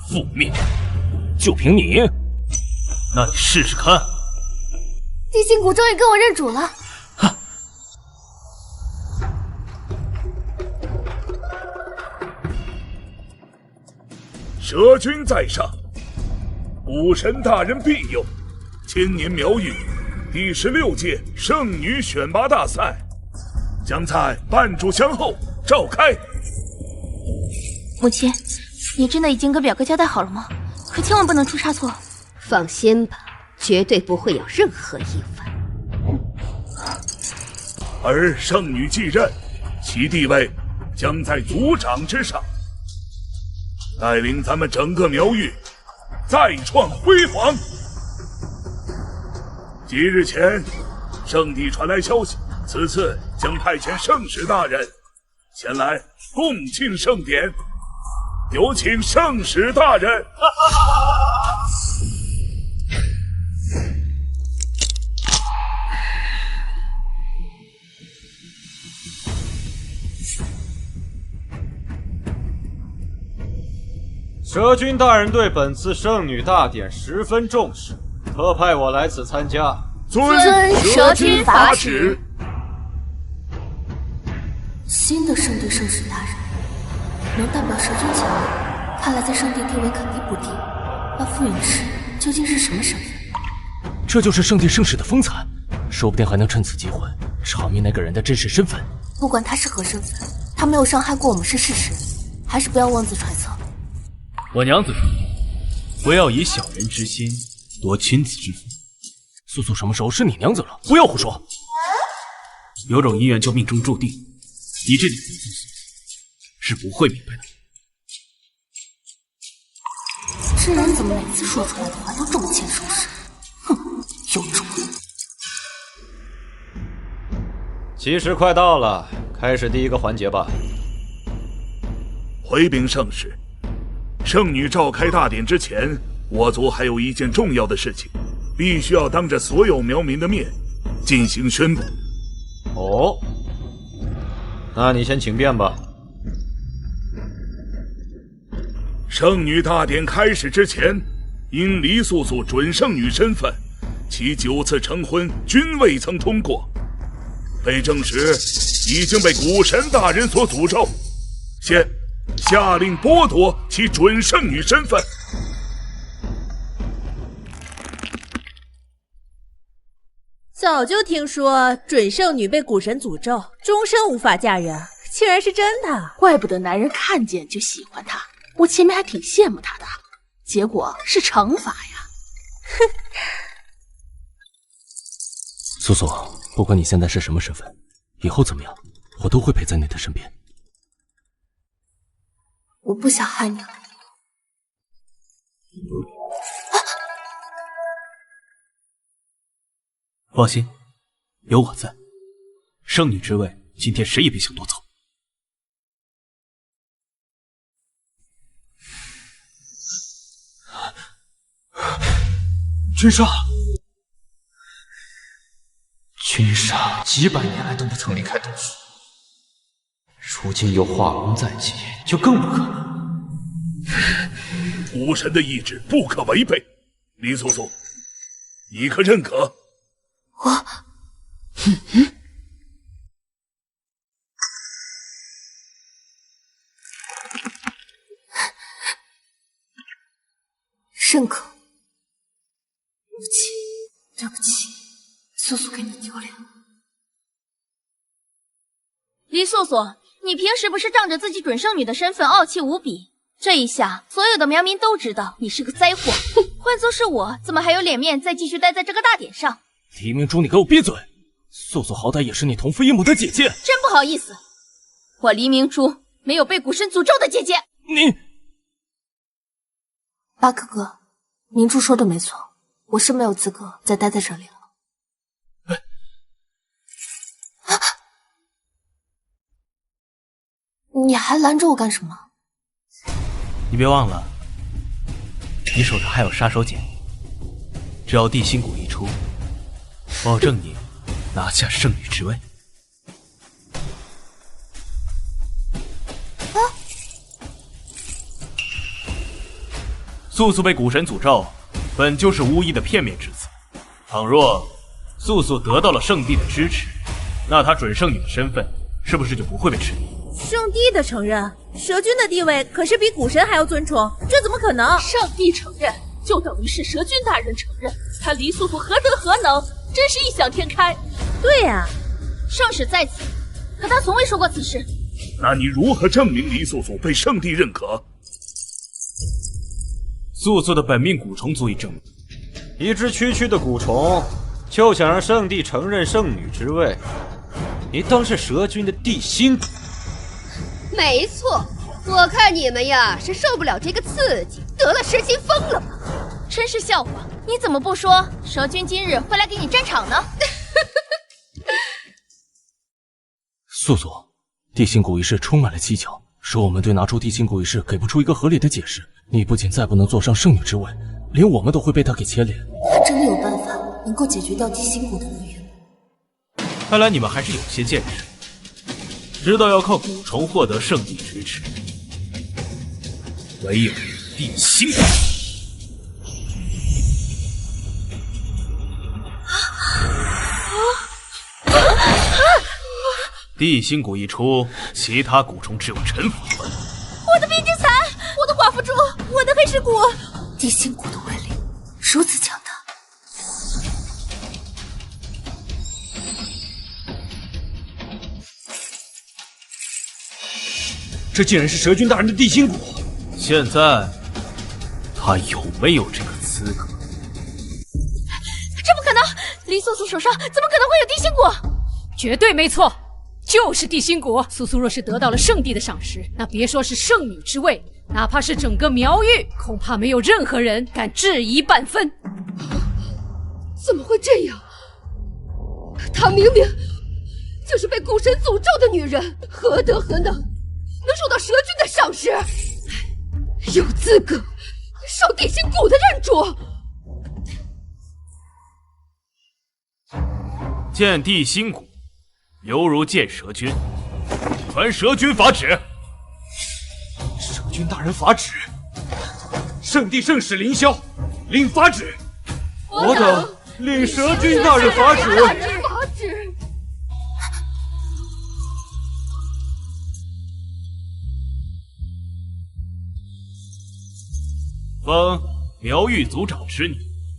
覆灭。就凭你？那你试试看。地心谷终于跟我认主了。蛇君在上，武神大人庇佑，千年苗域第16届圣女选拔大赛将在半炷香后召开。母亲，你真的已经跟表哥交代好了吗？可千万不能出差错。放心吧，绝对不会有任何意外。而圣女继任，其地位将在族长之上，带领咱们整个苗域再创辉煌。几日前，圣地传来消息，此次将派遣圣使大人前来共庆盛典，有请圣使大人。蛇君大人对本次圣女大典十分重视，特派我来此参加。遵蛇君法旨。新的圣地圣使大人能代表蛇君前来，看来在圣地地位肯定不低。那傅远士究竟是什么身份？这就是圣地圣使的风采，说不定还能趁此机会查明那个人的真实身份。不管他是何身份，他没有伤害过我们是事实，还是不要妄自揣测。我娘子说，不要以小人之心夺君子之腹。素素什么时候是你娘子了？不要胡说。有种姻缘就命中注定，你这点不懂是不会明白的。这人怎么每次说出来的话都这么欠收拾？哼，有种！计时快到了，开始第一个环节吧。回禀圣使，圣女召开大典之前，我族还有一件重要的事情，必须要当着所有苗民的面进行宣布。哦，那你先请便吧。圣女大典开始之前，因黎素素准圣女身份，其9次成婚均未曾通过，被证实已经被古神大人所诅咒，现下令剥夺其准圣女身份。早就听说准圣女被古神诅咒，终生无法嫁人，竟然是真的。怪不得男人看见就喜欢她，我前面还挺羡慕她的，结果是惩罚呀。哼。素素，不管你现在是什么身份，以后怎么样，我都会陪在你的身边。我不想害你了。放心，有我在，圣女之位今天谁也别想夺走。君上，君上几百年来都不曾离开洞府，如今有化龙在即，就更不可能。武神的意志不可违背，黎素素，你可认可？我，认可。对不起，对不起，素素给你丢脸。黎素素，你平时不是仗着自己准圣女的身份傲气无比？这一下，所有的苗民都知道你是个灾祸。换作是我，怎么还有脸面再继续待在这个大典上？黎明珠，你给我闭嘴！素素好歹也是你同父异母的姐姐。真不好意思，我黎明珠没有被古神诅咒的姐姐。你，八哥哥，明珠说的没错，我是没有资格再待在这里了。你还拦着我干什么？你别忘了，你手上还有杀手锏，只要地心谷一出，保证你拿下圣女之位。素素被古神诅咒，本就是巫医的片面之词。倘若素素得到了圣地的支持，那她准圣女的身份是不是就不会被质疑？圣帝的承认，蛇君的地位可是比古神还要尊崇，这怎么可能？上帝承认，就等于是蛇君大人承认，他黎素素何德何能，真是异想天开。对呀，圣使在此，可他从未说过此事。那你如何证明黎素素被圣帝认可？素素的本命蛊虫足以证明。一只区区的蛊虫，就想让圣帝承认圣女之位，你当是蛇君的地心蛊？没错，我看你们呀是受不了这个刺激，得了失心疯了吧？真是笑话！你怎么不说蛇君今日会来给你站场呢？素素，地心蛊一事充满了蹊跷，说我们对拿出地心蛊一事给不出一个合理的解释，你不仅再不能坐上圣女之位，连我们都会被他给牵连。他真的有办法能够解决掉地心蛊的来源？看来你们还是有些见识，知道要靠蛊虫获得圣地支持，唯有地心蛊。地心蛊一出，其他蛊虫只有臣服一关。我的冰晶蚕，我的寡妇珠，我的黑石骨，地心蛊的威力如此强大。这竟然是蛇君大人的地心蛊！现在他有没有这个资格？这不可能！黎素素手上怎么可能会有地心蛊？绝对没错，就是地心蛊。素素若是得到了圣帝的赏识，那别说是圣女之位，哪怕是整个苗域，恐怕没有任何人敢质疑半分。怎么会这样？她明明就是被蛊神诅咒的女人，何德何能，能受到蛇君的赏识，有资格受地心蛊的认主？见地心骨，犹如见蛇君。传蛇君法旨。蛇君大人法旨。圣地圣使凌霄领法旨。我等领蛇君大人法旨。封苗玉族长之女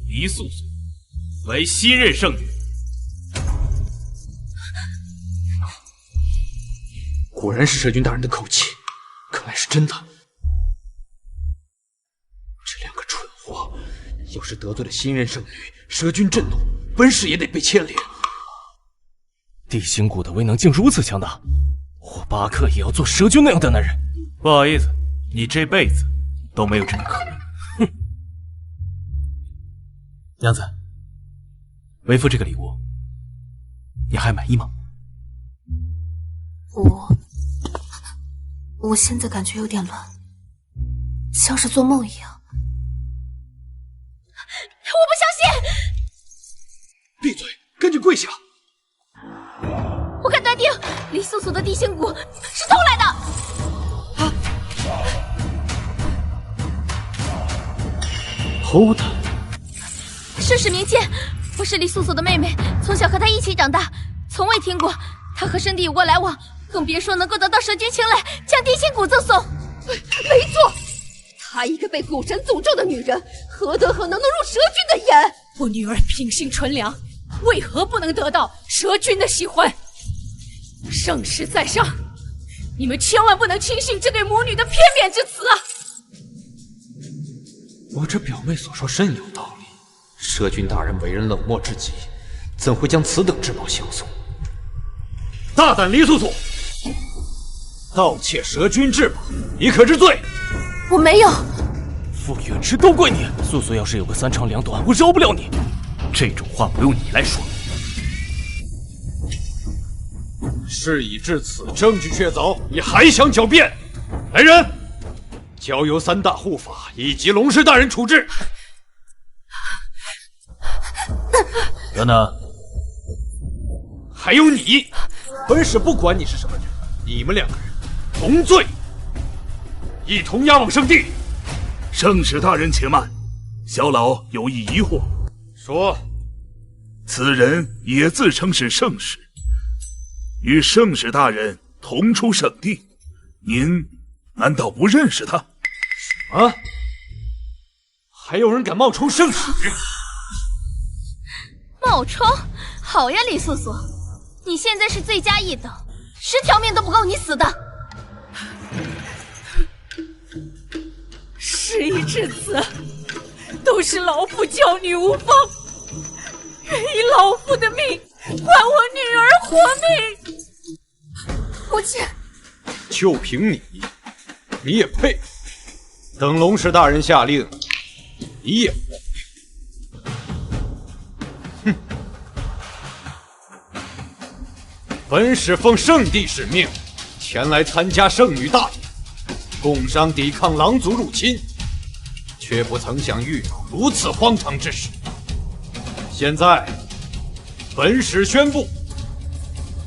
黎素素为新任圣女。果然是蛇君大人的口气，看来是真的。这两个蠢货，要是得罪了新任圣女，蛇君震怒，本使也得被牵连。地心谷的威能竟如此强大，我巴克也要做蛇君那样的男人。不好意思，你这辈子都没有这个可能。哼！娘子，为父这个礼物，你还满意吗？我现在感觉有点乱，像是做梦一样。我不相信！闭嘴，赶紧跪下！我敢断定，黎素素的地心骨是偷来的。偷的？盛世明鉴，我是黎素素的妹妹，从小和她一起长大，从未听过她和圣地有过来往，更别说能够得到蛇君青睐，将地心骨赠送。没错，她一个被古神诅咒的女人，何德何能能入蛇君的眼？我女儿品性纯良，为何不能得到蛇君的喜欢？盛世在上，你们千万不能轻信这对母女的片面之词啊！我这表妹所说甚有道理，蛇君大人为人冷漠至极，怎会将此等至宝相送？大胆黎素素，盗窃蛇君至宝，你可知罪？我没有。傅远池都怪你，素素要是有个三长两短，我饶不了你。这种话不用你来说。事已至此，证据确凿，你还想狡辩？来人，交由三大护法以及龙师大人处置。等等，还有你，本使不管你是什么人，你们两个人同罪，一同押往圣地。圣使大人且慢，小老有一疑惑。说，此人也自称是圣使，与圣使大人同出圣地，您难道不认识他？什么？还有人敢冒充圣使？冒充？好呀，李素素，你现在是罪加一等，10条命都不够你死的。事已至此，都是老夫教女无方，愿以老夫的命换我女儿活命。母亲，就凭你，你也配？等龙师大人下令，你也活命。哼！本使奉圣地使命，前来参加圣女大典，共商抵抗狼族入侵，却不曾想遇到如此荒唐之事。现在，本使宣布，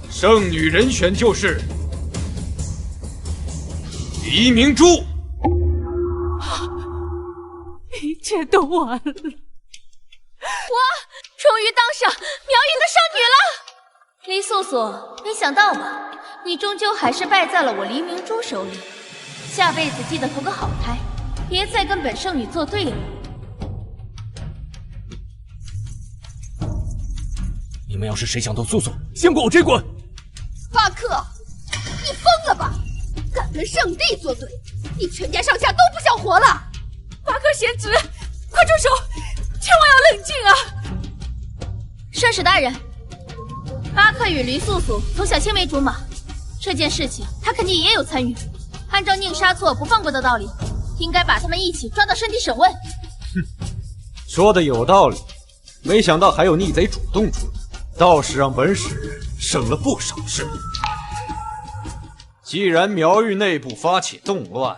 圣女人选就是黎明珠。一切都完了，我终于当上苗玉的圣女了。黎素素，没想到吧？你终究还是败在了我黎明珠手里。下辈子记得投个好胎，别再跟本圣女作对了。你们要是谁想动素素，先给我追滚！巴克，你疯了吧？敢跟圣地作对，你全家上下都不想活了！巴克贤侄，快住手，千万要冷静啊！圣使大人，巴克与黎素素从小青梅竹马，这件事情他肯定也有参与。按照宁杀错不放过的道理，应该把他们一起抓到圣地审问。哼，说的有道理，没想到还有逆贼主动出来，倒是让本使省了不少事。既然苗域内部发起动乱，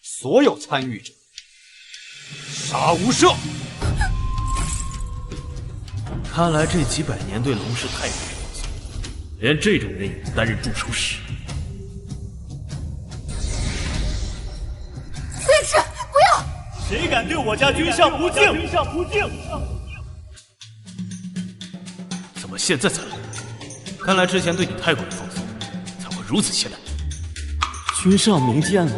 所有参与者杀无赦。看来这几百年对龙氏太过连这种人也担任助手使。卑职不要！谁敢对我家君上不敬？怎么现在才来？看来之前对你太过于放松，才会如此懈怠。君上明鉴了，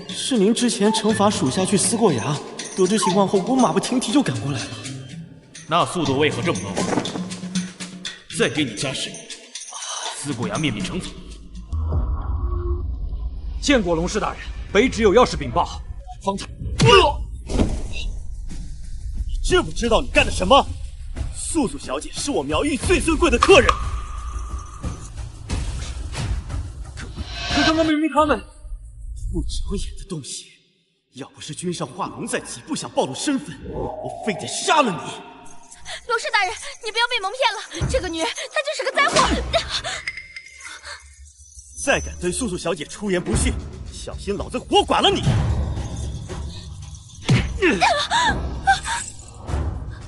是您之前惩罚属下去思过崖，得知情况后，我马不停蹄就赶过来了。那速度为何这么高？再给你加时，思过崖面壁成组。见过龙氏大人，卑职有要事禀报。方才，你知不知道你干了什么？素素小姐是我苗玉最尊贵的客人。可刚刚明明他们不长眼的东西！要不是君上画龙在即，不想暴露身份，我非得杀了你。龙氏大人，你不要被蒙骗了，这个女人她就是个灾祸。再敢对素素小姐出言不逊，小心老子活剐了你！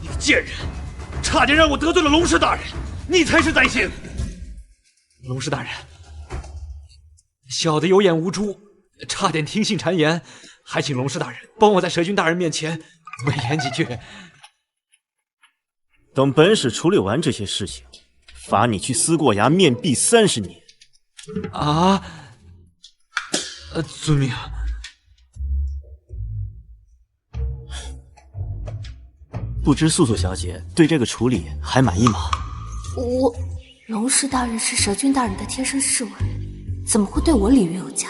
你个贱人，差点让我得罪了龙氏大人，你才是灾星！龙氏大人，小的有眼无珠，差点听信谗言，还请龙氏大人帮我在蛇君大人面前委言几句。等本使处理完这些事情，罚你去思过崖面壁30年。啊，遵命。不知素素小姐对这个处理还满意吗？龙氏大人是蛇君大人的贴身侍卫，怎么会对我礼遇有加？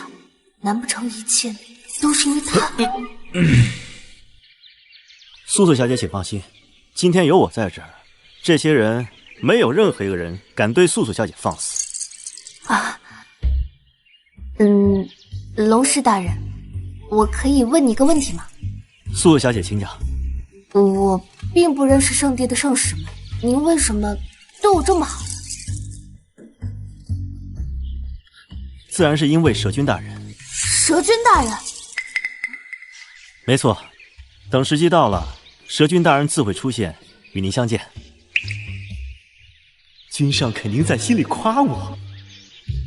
难不成一切都是因为他？素素小姐，请放心，今天有我在这儿，这些人没有任何一个人敢对素素小姐放肆。龙氏大人，我可以问你一个问题吗？素素小姐，请讲。我并不认识圣地的圣使们，您为什么对我这么好？自然是因为蛇君大人。蛇君大人？没错，等时机到了，蛇君大人自会出现，与您相见。君上肯定在心里夸我。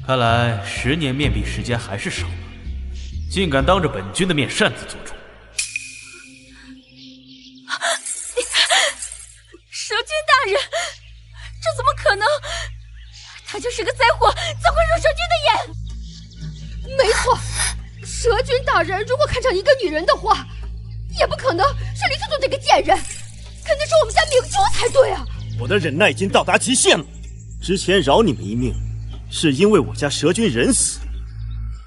看来10年面壁时间还是少了，竟敢当着本君的面擅自做主。蛇君大人，这怎么可能？他就是个灾祸，怎会入蛇君的眼？没错，蛇君大人如果看上一个女人的话，也不可能是李素素这个贱人，肯定是我们家明珠才对啊！我的忍耐已经到达极限了，之前饶你们一命，是因为我家蛇君人死，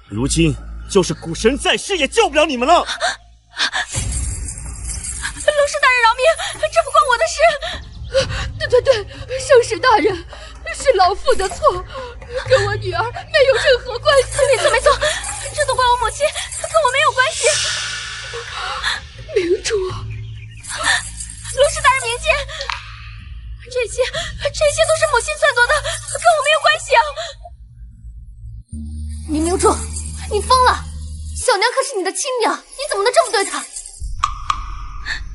如今就是古神在世也救不了你们了。龙氏大人饶命，这不关我的事。对，圣使大人，是老妇的错，跟我女儿没有任何关系。没错，这都怪我母亲，跟我没有关系。明珠，龙氏大人明鉴，这些都是母亲撺掇的，跟我没有关系啊！林明珠，你疯了！小娘可是你的亲娘，你怎么能这么对她？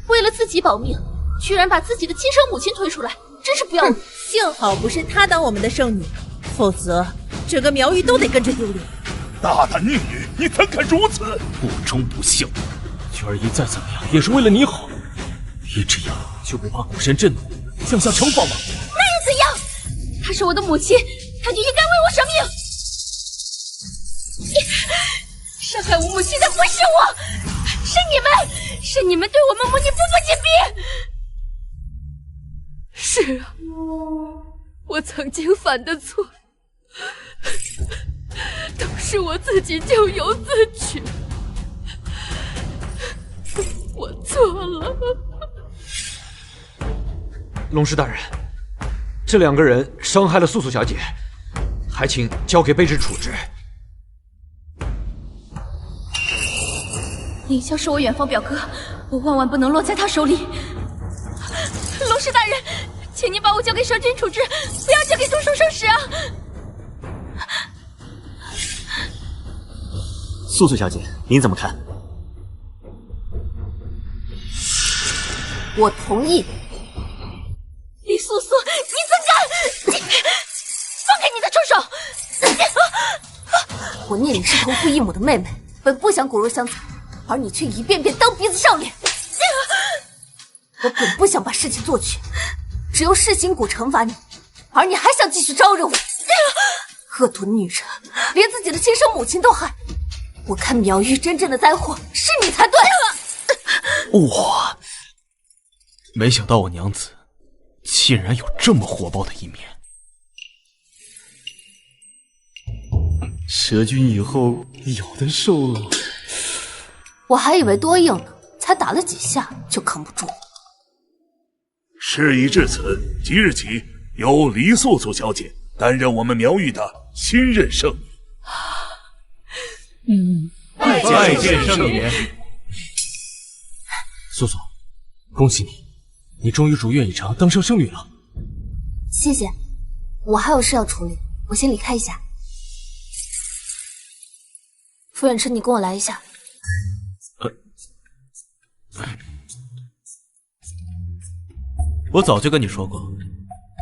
为了自己保命，居然把自己的亲生母亲推出来，真是不要脸！幸好不是她当我们的圣女，否则整个苗域都得跟着丢脸。大胆逆女，你怎敢如此？不忠不孝，娟儿姨再怎么样也是为了你好，你这样就不怕古神震怒，降下惩罚吗？那又怎样？她是我的母亲，她就应该为我舍命。伤害我母亲的不是我，是你们对我们母亲步步紧逼。是啊，我曾经犯的错，都是我自己咎由自取，我错了。龙氏大人，这2个人伤害了素素小姐，还请交给卑职处置。凌霄是我远方表哥，我万万不能落在他手里。龙氏大人，请您把我交给蛇君处置，不要交给东书圣使啊！素素小姐，您怎么看？我同意。李素素，你怎敢！放开开你的出手！我念你是同父异母的妹妹，本不想骨肉相残，而你却一遍遍当鼻子上脸。我本不想把事情做绝，只用噬心蛊惩罚你，而你还想继续招惹我。恶毒女人，连自己的亲生母亲都害。我看苗玉真正的灾祸是你才对。我没想到我娘子竟然有这么火爆的一面。蛇君以后有的受了。我还以为多硬呢，才打了几下就扛不住。事已至此，即日起由黎素素小姐担任我们苗玉的新任圣女。拜见圣爷。素素，恭喜你，你终于如愿以偿当上圣女了。谢谢，我还有事要处理，我先离开一下。傅远琛，你跟我来一下。我早就跟你说过，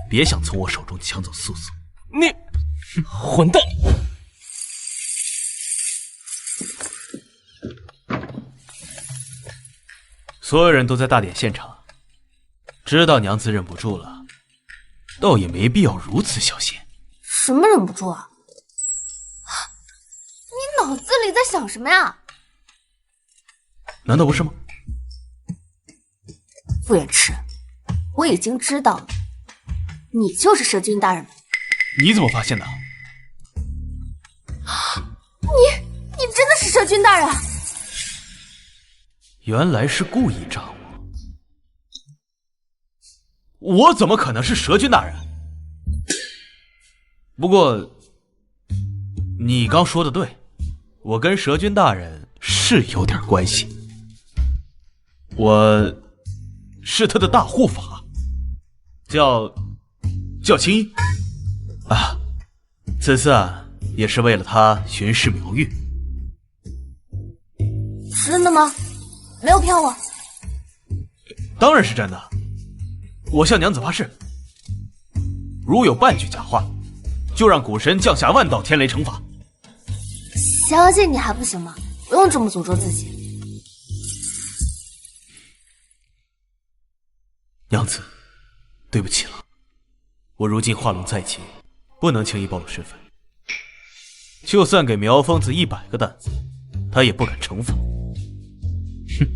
别想从我手中抢走素素。你混蛋！所有人都在大典现场，知道娘子忍不住了，倒也没必要如此小心。什么忍不住啊？你脑子里在想什么呀？难道不是吗？傅远池，我已经知道了，你就是蛇君大人。你怎么发现的？你真的是蛇君大人？原来是故意炸我，我怎么可能是蛇君大人？不过，你刚说的对，我跟蛇君大人是有点关系。我是他的大护法，叫青衣啊。此次啊，也是为了他巡视苗玉。真的吗？没有骗我？当然是真的。我向娘子发誓，如有半句假话，就让古神降下万道天雷惩罚。相信你还不行吗？不用这么诅咒自己。娘子，对不起了，我如今画龙在即，不能轻易暴露身份。就算给苗疯子100个担子，他也不敢惩罚。哼！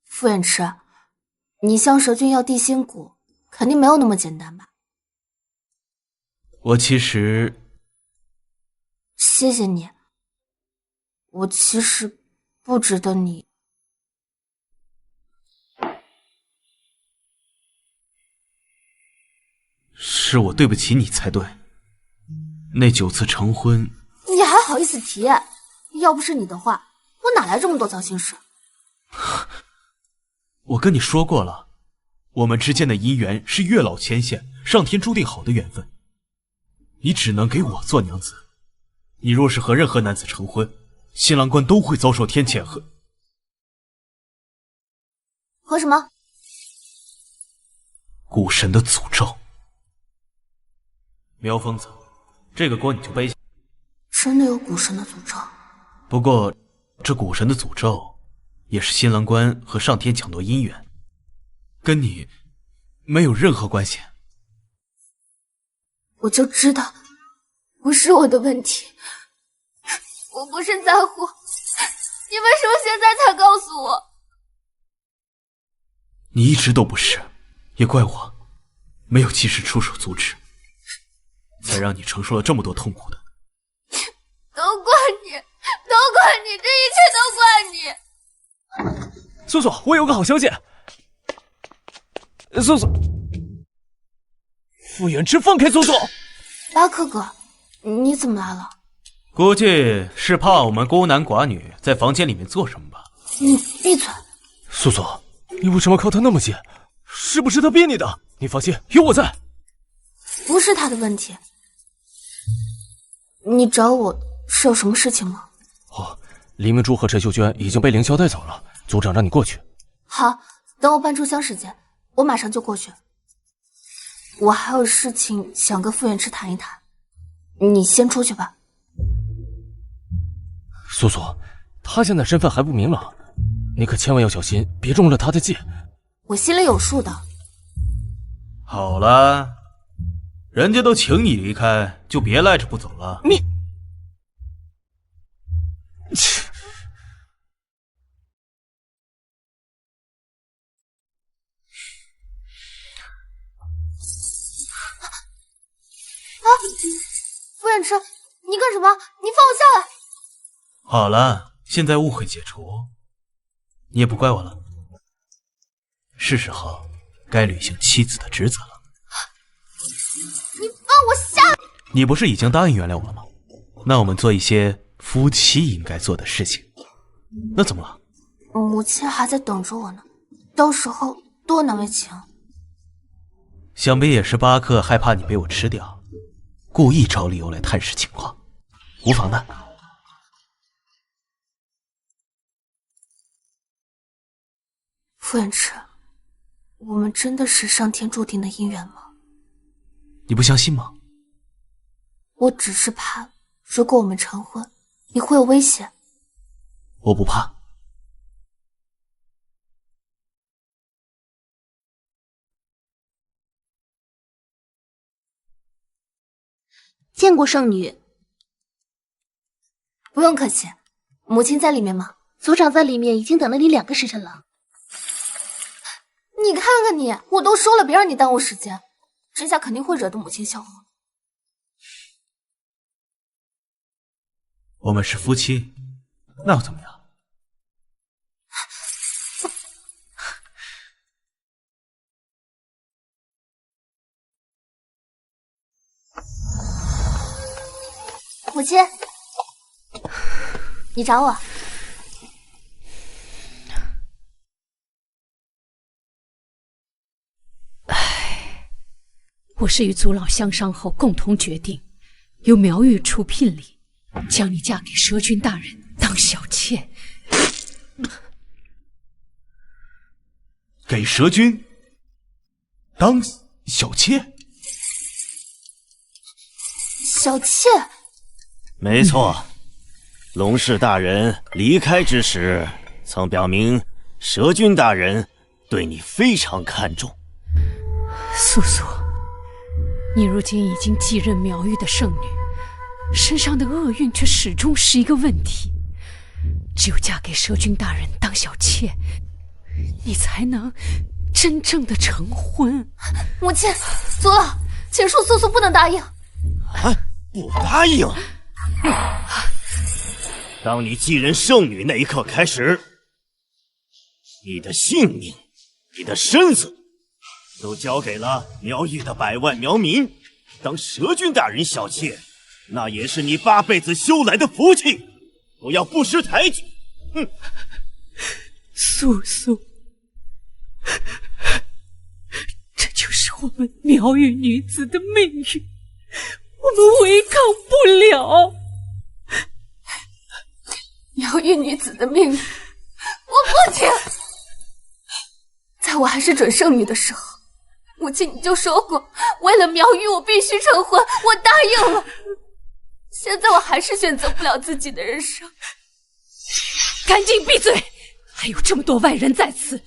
傅远池，你向蛇君要地心骨，肯定没有那么简单吧？我其实……谢谢你。我其实不值得你。是我对不起你才对。那9次成婚，你还好意思提？要不是你的话，我哪来这么多糟心事？我跟你说过了，我们之间的姻缘是月老牵线，上天注定好的缘分。你只能给我做娘子。你若是和任何男子成婚，新郎官都会遭受天谴和什么？古神的诅咒。苗疯子，这个锅你就背下。真的有古神的诅咒？不过，这古神的诅咒也是新郎官和上天抢夺姻缘，跟你没有任何关系。我就知道，不是我的问题。我不是在乎，你为什么现在才告诉我？你一直都不是，也怪我没有及时出手阻止，才让你承受了这么多痛苦的。都怪你，都怪你，这一切都怪你！素素，我有个好消息。素素，傅远池放开素素！巴克哥，你怎么来了？估计是怕我们孤男寡女在房间里面做什么吧。你闭嘴！素素，你为什么靠他那么近？是不是他逼你的？你放心，有我在。不是他的问题。你找我是有什么事情吗？哦，黎明珠和陈秀娟已经被凌霄带走了，族长让你过去。好，等我搬出乡时间，我马上就过去。我还有事情想跟傅远池谈一谈，你先出去吧。素素，他现在身份还不明朗，你可千万要小心，别中了他的计。我心里有数的。好了，人家都请你离开，就别赖着不走了。你，傅远池，你干什么？你放我下来！好了，现在误会解除，你也不怪我了。是时候该履行妻子的职责了。你放我下来！你不是已经答应原谅我了吗？那我们做一些夫妻应该做的事情。那怎么了？母亲还在等着我呢，到时候多难为情。想必也是巴克害怕你被我吃掉，故意找理由来探视情况，无妨的。傅远池，我们真的是上天注定的姻缘吗？你不相信吗？我只是怕，如果我们成婚，你会有危险。我不怕。见过圣女。不用客气，母亲在里面吗？族长在里面已经等了你2个时辰了。你看看你，我都说了别让你耽误时间，这下肯定会惹得母亲笑话。我们是夫妻，那又怎么样？母亲，你找我？我是与族老相商后共同决定，由苗玉出聘礼，将你嫁给蛇君大人当小妾。给蛇君当小妾？小妾？没错，龙氏大人离开之时，曾表明蛇君大人对你非常看重。素素，你如今已经继任苗玉的圣女，身上的厄运却始终是一个问题。只有嫁给蛇君大人当小妾，你才能真正的成婚。母亲，族老，请恕素素不能答应。啊，不答应？当你继任圣女那一刻开始，你的性命、你的身子，都交给了苗玉的百万苗民。当蛇君大人小妾，那也是你8辈子修来的福气，不要不识抬举。哼！素素，这就是我们苗玉女子的命运，我们违抗不了。苗玉女子的命运，我不听。在我还是准圣女的时候，母亲你就说过，为了苗玉我必须成婚，我答应了。现在我还是选择不了自己的人生。赶紧闭嘴！还有这么多外人在此，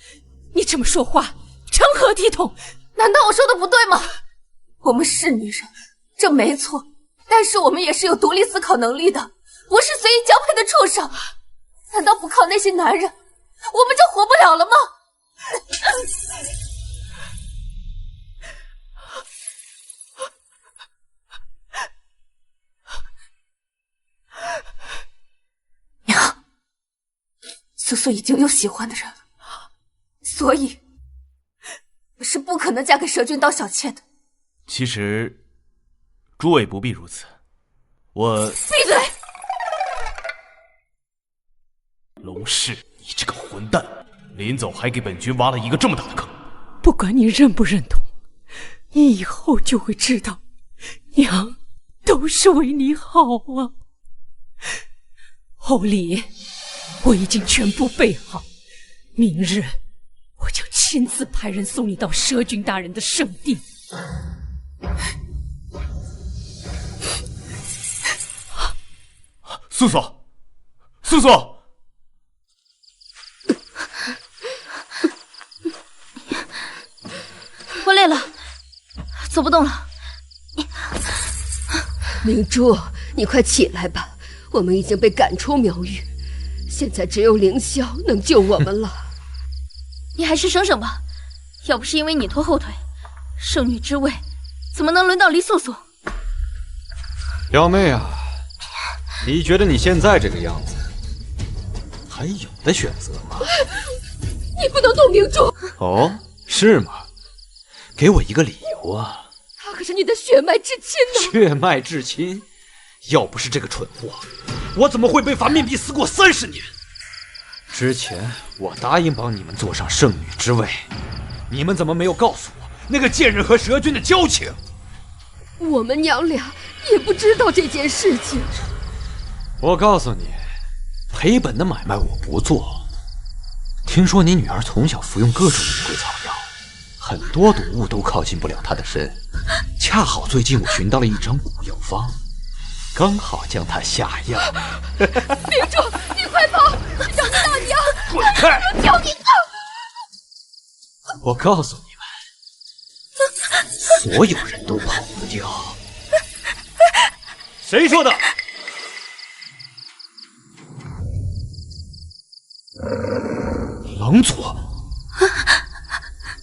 你这么说话成何体统？难道我说的不对吗？我们是女人，这没错，但是我们也是有独立思考能力的，不是随意交配的畜生。难道不靠那些男人，我们就活不了了吗？娘，素素已经有喜欢的人了，所以我是不可能嫁给蛇君当小妾的。其实，诸位不必如此。我闭嘴！龙氏，你这个混蛋，临走还给本君挖了一个这么大的坑。不管你认不认同，你以后就会知道，娘都是为你好啊。后礼我已经全部备好，明日我将亲自派人送你到蛇君大人的圣地。素素，素素，我累了，走不动了。明珠，你快起来吧，我们已经被赶出苗域，现在只有凌霄能救我们了。你还是省省吧，要不是因为你拖后腿，圣女之位怎么能轮到黎素素？表妹啊，你觉得你现在这个样子，还有的选择吗？你不能动明珠。哦，是吗？给我一个理由啊！他可是你的血脉至亲呢。血脉至亲，要不是这个蠢货，我怎么会被罚面壁思过30年？之前我答应帮你们坐上圣女之位，你们怎么没有告诉我那个贱人和蛇君的交情？我们娘俩也不知道这件事情。我告诉你，赔本的买卖我不做。听说你女儿从小服用各种名贵草药，很多毒物都靠近不了她的身。恰好最近我寻到了一张补药方，刚好将她下药。明珠，你快跑！找你大娘！滚开！我求你啊！我告诉你们，所有人都跑不掉。谁说的？狼族，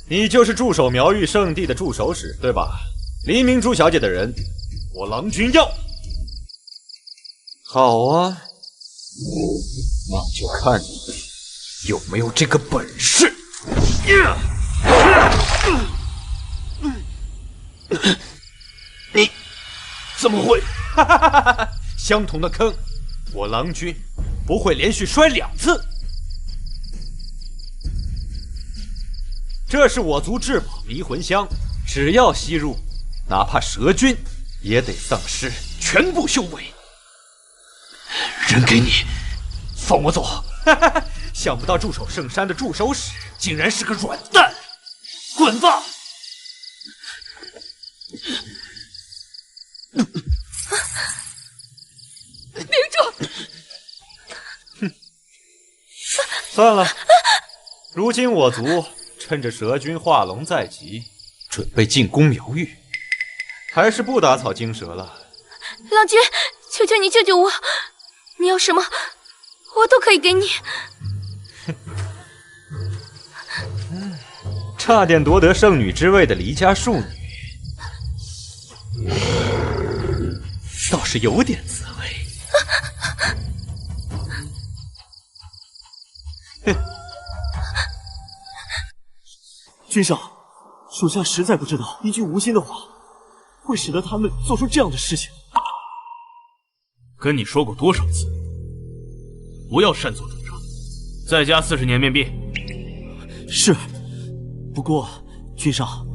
你就是驻守苗域圣地的驻守使，对吧？黎明珠小姐的人，我郎君要。好啊，那就看你有没有这个本事。你怎么会？相同的坑，我郎君不会连续摔2次。这是我族至宝迷魂香，只要吸入，哪怕蛇君也得丧失全部修为。人给你，放我走！想不到驻守圣山的驻守使竟然是个软蛋，滚吧！明珠，算了，如今我族趁着蛇君化龙在即，准备进攻苗域，还是不打草惊蛇了。郎君，求求你救救我！你要什么，我都可以给你。差点夺得圣女之位的离家庶女，倒是有点滋味。君上，属下实在不知道一句无心的话会使得他们做出这样的事情。跟你说过多少次，不要擅作主张，再加40年面壁。是，不过君上，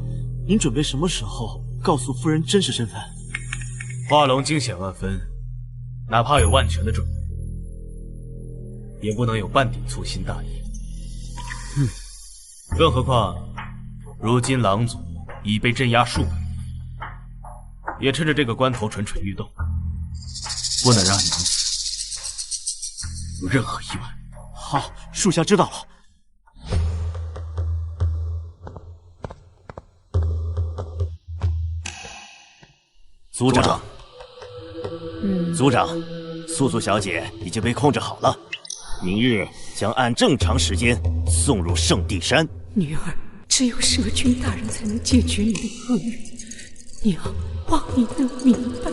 您准备什么时候告诉夫人真实身份？化龙惊险万分，哪怕有万全的准备，也不能有半点粗心大意。更何况，如今狼族已被镇压数百年，也趁着这个关头蠢蠢欲动，不能让娘子有任何意外。好，属下知道了。族长，族长，素素小姐已经被控制好了，明日将按正常时间送入圣地山。女儿，只有蛇君大人才能解决你的厄运，娘望你能明白。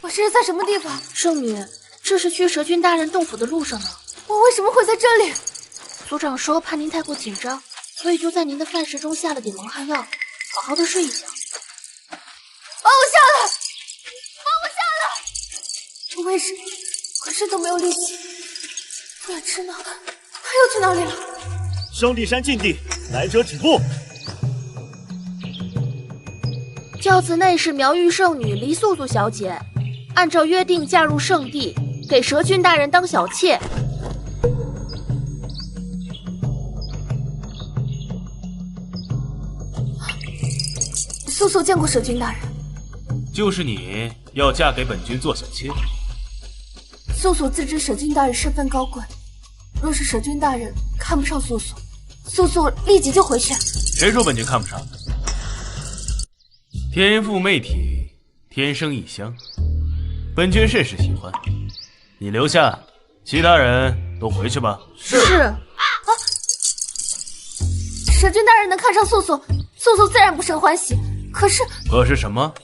我这是在什么地方？圣女，这是去蛇君大人洞府的路上呢。我为什么会在这里？族长说怕您太过紧张，所以就在您的饭食中下了点蒙汗药，好好的睡一觉。把我下来！把我下来！我为什么浑身都没有力气？夫人吃呢？他又去哪里了？圣地山禁地，来者止步。教次内是苗玉圣女黎素素小姐，按照约定嫁入圣地，给蛇君大人当小妾。素素见过蛇君大人。就是你要嫁给本君做小妾？素素自知蛇君大人身份高贵，若是蛇君大人看不上素素，素素立即就回去。谁说本君看不上？天赋媚体，天生异香，本君甚是喜欢。你留下，其他人都回去吧。是。啊！蛇君大人能看上素素，素素自然不胜欢喜。可是什么？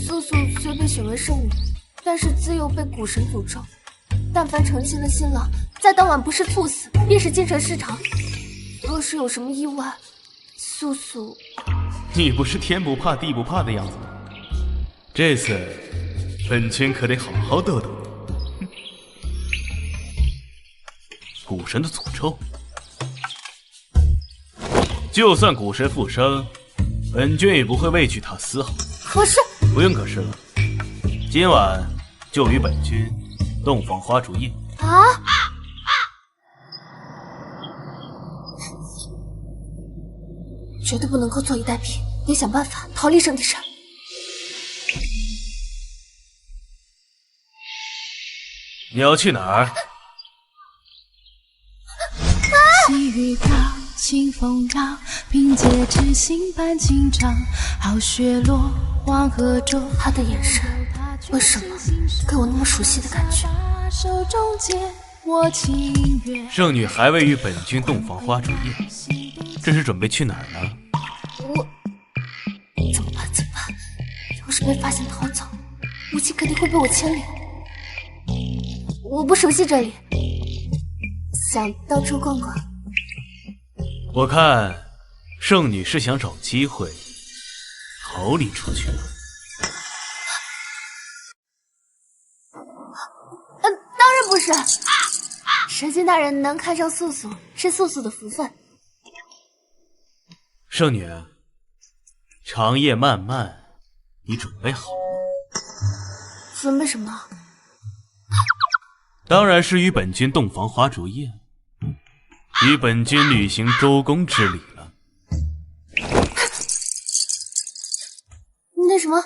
素素虽被选为圣女，但是自幼被蛊神诅咒，但凡成亲了新郎，在当晚不是猝死，便是精神失常。若是有什么意外，素素……你不是天不怕地不怕的样子吗？这次本君可得好好逗逗你。蛊神的诅咒，就算蛊神复生，本君也不会畏惧他丝毫。可是不用可是了，今晚就与本君洞房花烛夜。啊！绝对不能够坐以待毙，得想办法逃离圣地山。你要去哪儿？细雨飘，清风摇，凭借知心伴情长，好雪落黄河中。他的眼神为什么给我那么熟悉的感觉？手中剑，我情愿。圣女还未与本君洞房花烛夜，这是准备去哪儿呢？我怎么办？要是被发现逃走，母亲肯定会被我牵连。我不熟悉这里，想到处逛逛。我看圣女是想找机会逃离出去。当然不是。蛇君大人能看上素素，是素素的福分。圣女，长夜漫漫，你准备好了？准备什么？当然是与本君洞房花烛夜，与本君履行周公之礼了。那什么，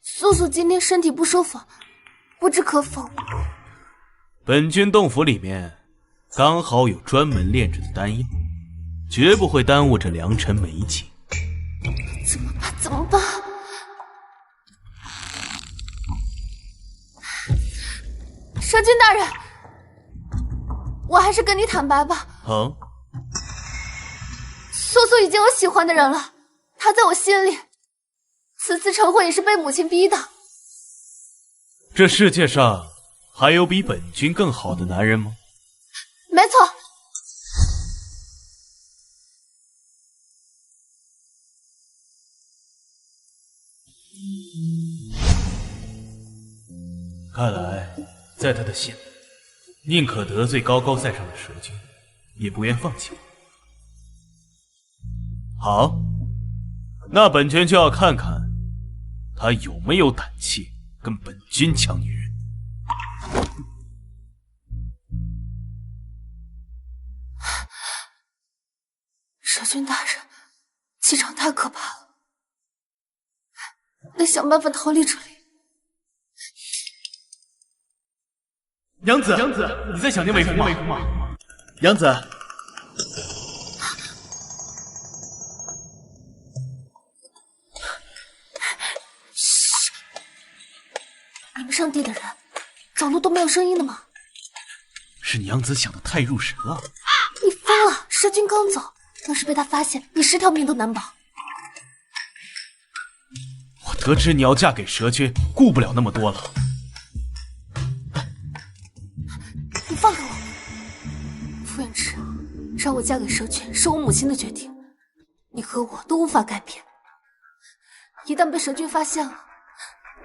素素今天身体不舒服，不知可否？本君洞府里面刚好有专门炼制的丹药，绝不会耽误这良辰美景。怎么办？蛇君大人，我还是跟你坦白吧。素素已经有喜欢的人了，她在我心里，此次成婚也是被母亲逼的。这世界上还有比本君更好的男人吗？没错。看来在他的心里，宁可得罪高高在上的蛇君，也不愿放弃我。好，那本君就要看看他有没有胆气跟本君抢女人。蛇君大人，气场太可怕了，得想办法逃离这里。娘子，你在想念为夫吗？娘子，你们圣地的人走路都没有声音的吗？是娘子想的太入神了。你疯了！蛇君刚走，要是被他发现，你10条命都难保。我得知你要嫁给蛇君，顾不了那么多了。你放开我！傅远池，让我嫁给蛇君是我母亲的决定，你和我都无法改变。一旦被蛇君发现了，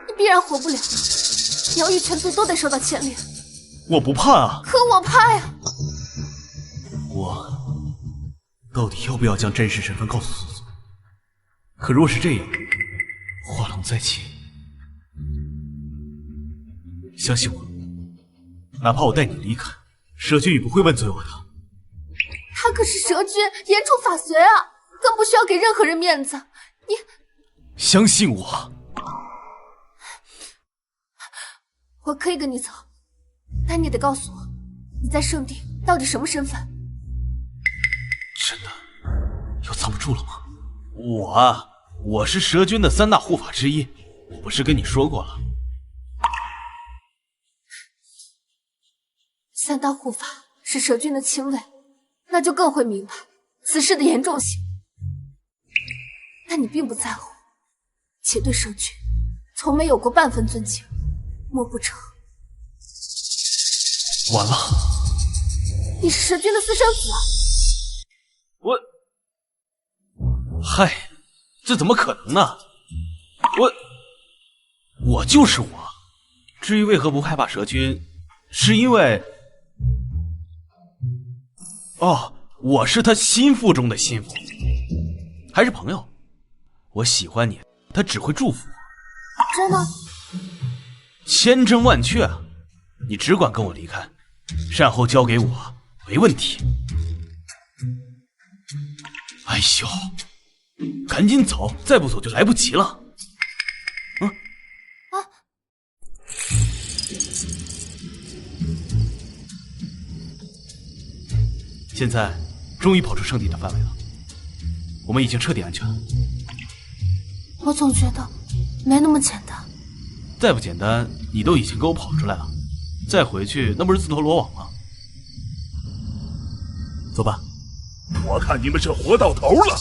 你必然活不了，苗玉全族都得受到牵连。我不怕啊！可我怕呀！我到底要不要将真实身份告诉苏苏？可若是这样，画龙在前，相信我，哪怕我带你离开，蛇君也不会问罪我的。他可是蛇君，严处法随啊，更不需要给任何人面子。你相信我，我可以跟你走，但你得告诉我，你在圣地到底什么身份？真的要藏不住了吗？我是蛇君的3大护法之一，我不是跟你说过了？3大护法是蛇君的亲卫，那就更会明白此事的严重性。但你并不在乎，且对蛇君从没有过半分尊敬，莫不成完了？你是蛇君的私生子啊！嗨，这怎么可能呢？我就是我。至于为何不害怕蛇君，是因为我是他心腹中的心腹，还是朋友。我喜欢你，他只会祝福我。真的？千真万确啊！你只管跟我离开，善后交给我，没问题。哎呦，赶紧走，再不走就来不及了。现在终于跑出圣地的范围了，我们已经彻底安全了。我总觉得没那么简单。再不简单，你都已经给我跑出来了，再回去那不是自投罗网吗？走吧。我看你们是活到头了。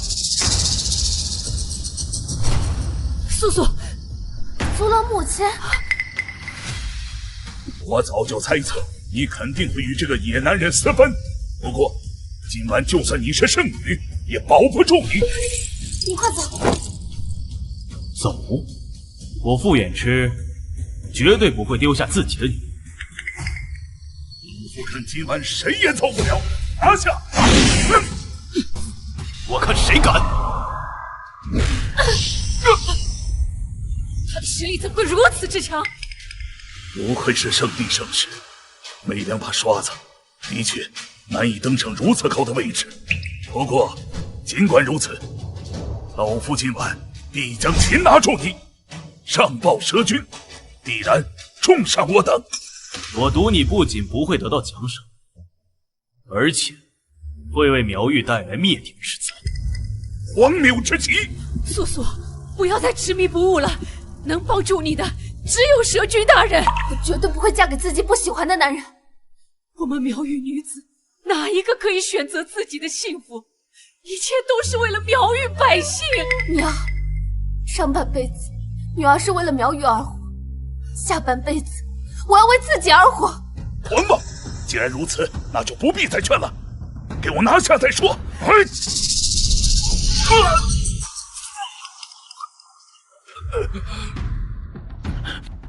素素，族老母亲，我早就猜测你肯定会与这个野男人私奔，不过今晚就算你是圣女，也保不住你。你快走。走？我傅远之绝对不会丢下自己的女人。陆夫人今晚谁也走不了，拿下！我看谁敢！他的实力怎会如此之强？不愧是圣地圣使，没2把刷子，的确难以登上如此高的位置。不过尽管如此，老夫今晚必将擒拿住你，上报蛇君，必然重赏我等。我赌你不仅不会得到奖赏，而且会为苗玉带来灭顶之灾。荒谬之极！素素，不要再执迷不悟了，能帮助你的只有蛇君大人。我绝对不会嫁给自己不喜欢的男人。我们苗玉女子哪一个可以选择自己的幸福？一切都是为了苗玉百姓。娘，上半辈子女儿是为了苗玉而活，下半辈子我要为自己而活。狂妄！既然如此，那就不必再劝了，给我拿下再说。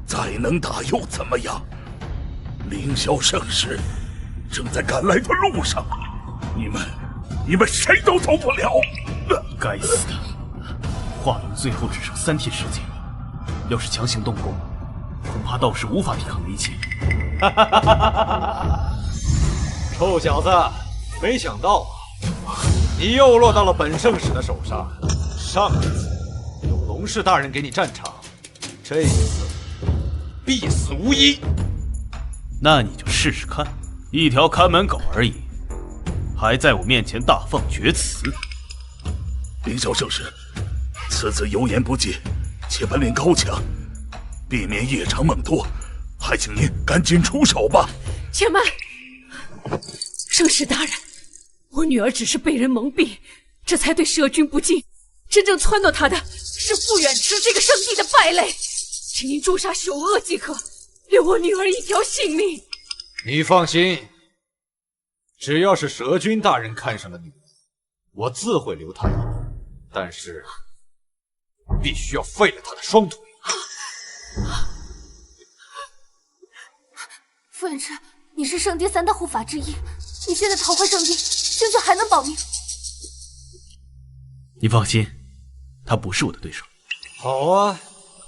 再能打又怎么样？凌霄圣使正在赶来的路上，你们谁都走不了。该死的！化龙最后只剩3天时间，要是强行动工，恐怕道士无法抵抗雷劫。臭小子，没想到你又落到了本圣使的手上。上一次有龙氏大人给你战场，这一次必死无疑。那你就试试看，一条看门狗而已，还在我面前大放厥词。凌霄圣使，此子有言不尽，且本领高强，避免夜长梦多，还请您赶紧出手吧。且慢，圣使大人，我女儿只是被人蒙蔽，这才对蛇君不敬。真正撺掇他的是傅远之这个圣地的败类，请您诛杀首恶即可，留我女儿一条性命。你放心，只要是蛇君大人看上的女人，我自会留她养，但是必须要废了她的双腿。傅远之，你是圣地3大护法之一，你现在逃回圣地，兴许还能保命。你放心，他不是我的对手。好啊，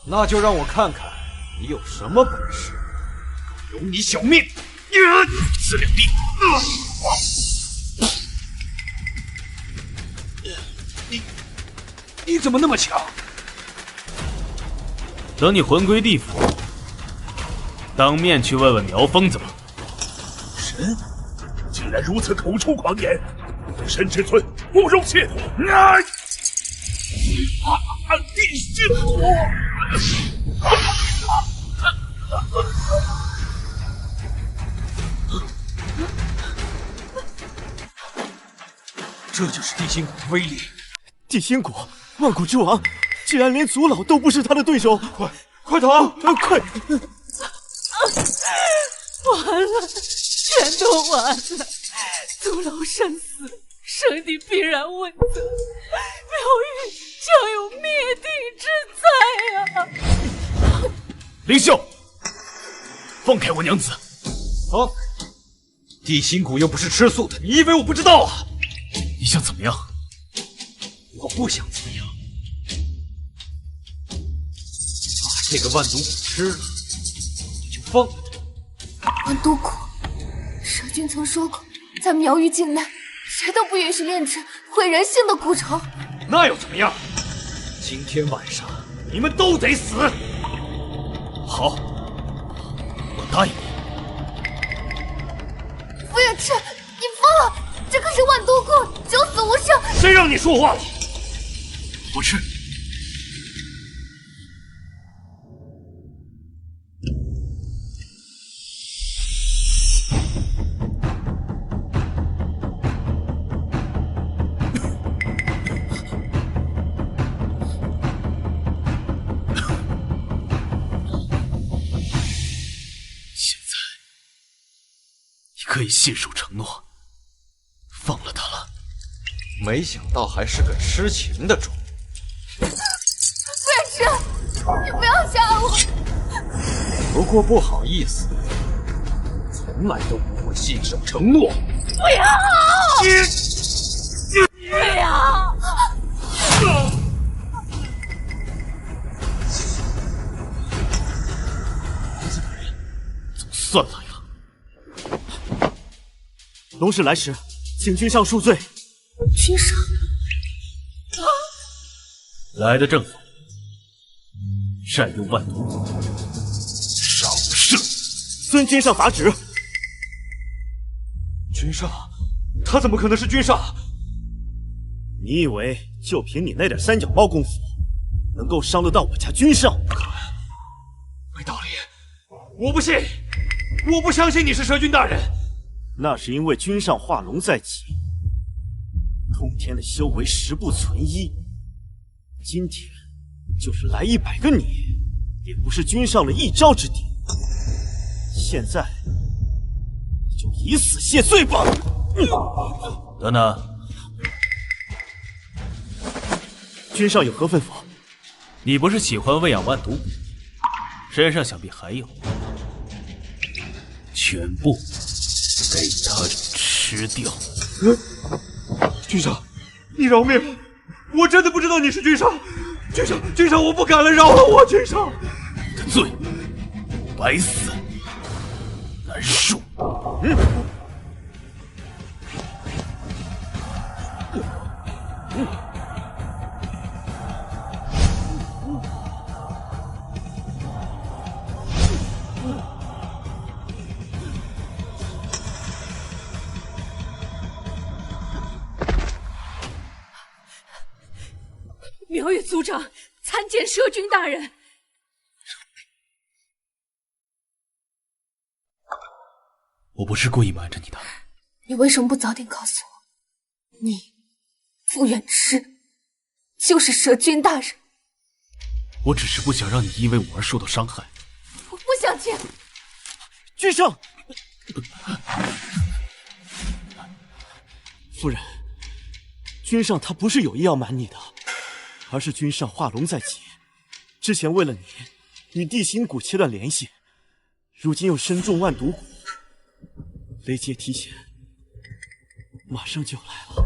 那就让我看看你有什么本事，有你小命！此两地。你怎么那么强？等你魂归地府，当面去问问苗疯子吧。神竟然如此口出狂言，神之尊不容亵渎！地心火！这就是地心骨的威力。地心骨，万古之王，竟然连族老都不是他的对手！快逃！快！完了，全都完了！族老身死，圣地必然问责，苗玉将有灭顶之灾啊！林秀，放开我娘子！啊！地心骨又不是吃素的，你以为我不知道啊？你想怎么样？我不想怎么样，把这个万毒蛊吃了，就放了他。万毒蛊，蛇君曾说过，在苗域境内，谁都不允许炼制毁人性的蛊虫。那又怎么样？今天晚上你们都得死！好，我答应你。傅远痴，你疯了！这可是万毒蛊，九死无生！谁让你说话了？不吃。现在，你可以信守承诺，放了他了。没想到还是个痴情的种。傅远痴，你不要杀我！不过不好意思，从来都不会信守承诺。不要！不要！总算来了。龙使来时，请君上恕罪。君上，来得正好，善用万毒蛊，上圣。遵君上法旨。君上，他怎么可能是君上？你以为就凭你那点三脚猫功夫，能够伤得到我家君上？没道理，我不信，我不相信你是蛇君大人。那是因为君上化龙在己，通天的修为十不存一。今天就是来100个你，也不是君上的一招之敌。现在就以死谢罪吧。等等，君上有何吩咐？你不是喜欢喂养万毒蛊，身上想必还有，全部给他吃掉。君上，你饶命！我真的不知道你是君上。君上，我不敢了，饶了我！君上，你的罪，白死难恕。苗月族长参见蛇君大人。我不是故意瞒着你的。你为什么不早点告诉我？你傅远痴就是蛇君大人。我只是不想让你因为我而受到伤害。我不想见。君上，夫人，君上他不是有意要瞒你的，而是君上化龙在己，之前为了你与地心蛊切断联系，如今又身中万毒蛊，雷劫提前，马上就来了。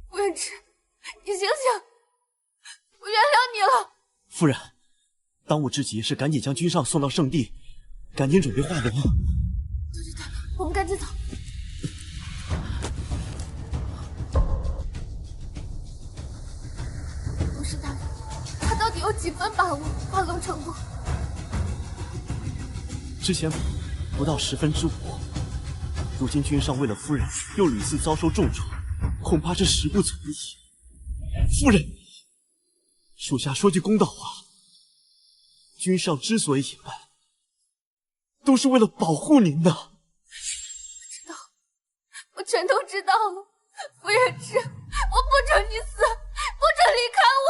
傅远之，你醒醒！我原谅你了。夫人，当务之急是赶紧将君上送到圣地，赶紧准备化龙。对，我们赶紧走。不是大人，他到底有几分把握化龙成功？之前不到5%，如今君上为了夫人又屡次遭受重创，恐怕这时不存疑。夫人，属下说句公道话，君上之所以隐瞒，都是为了保护您的。知道，我全都知道了。傅远之，我不准你死，不准离开我。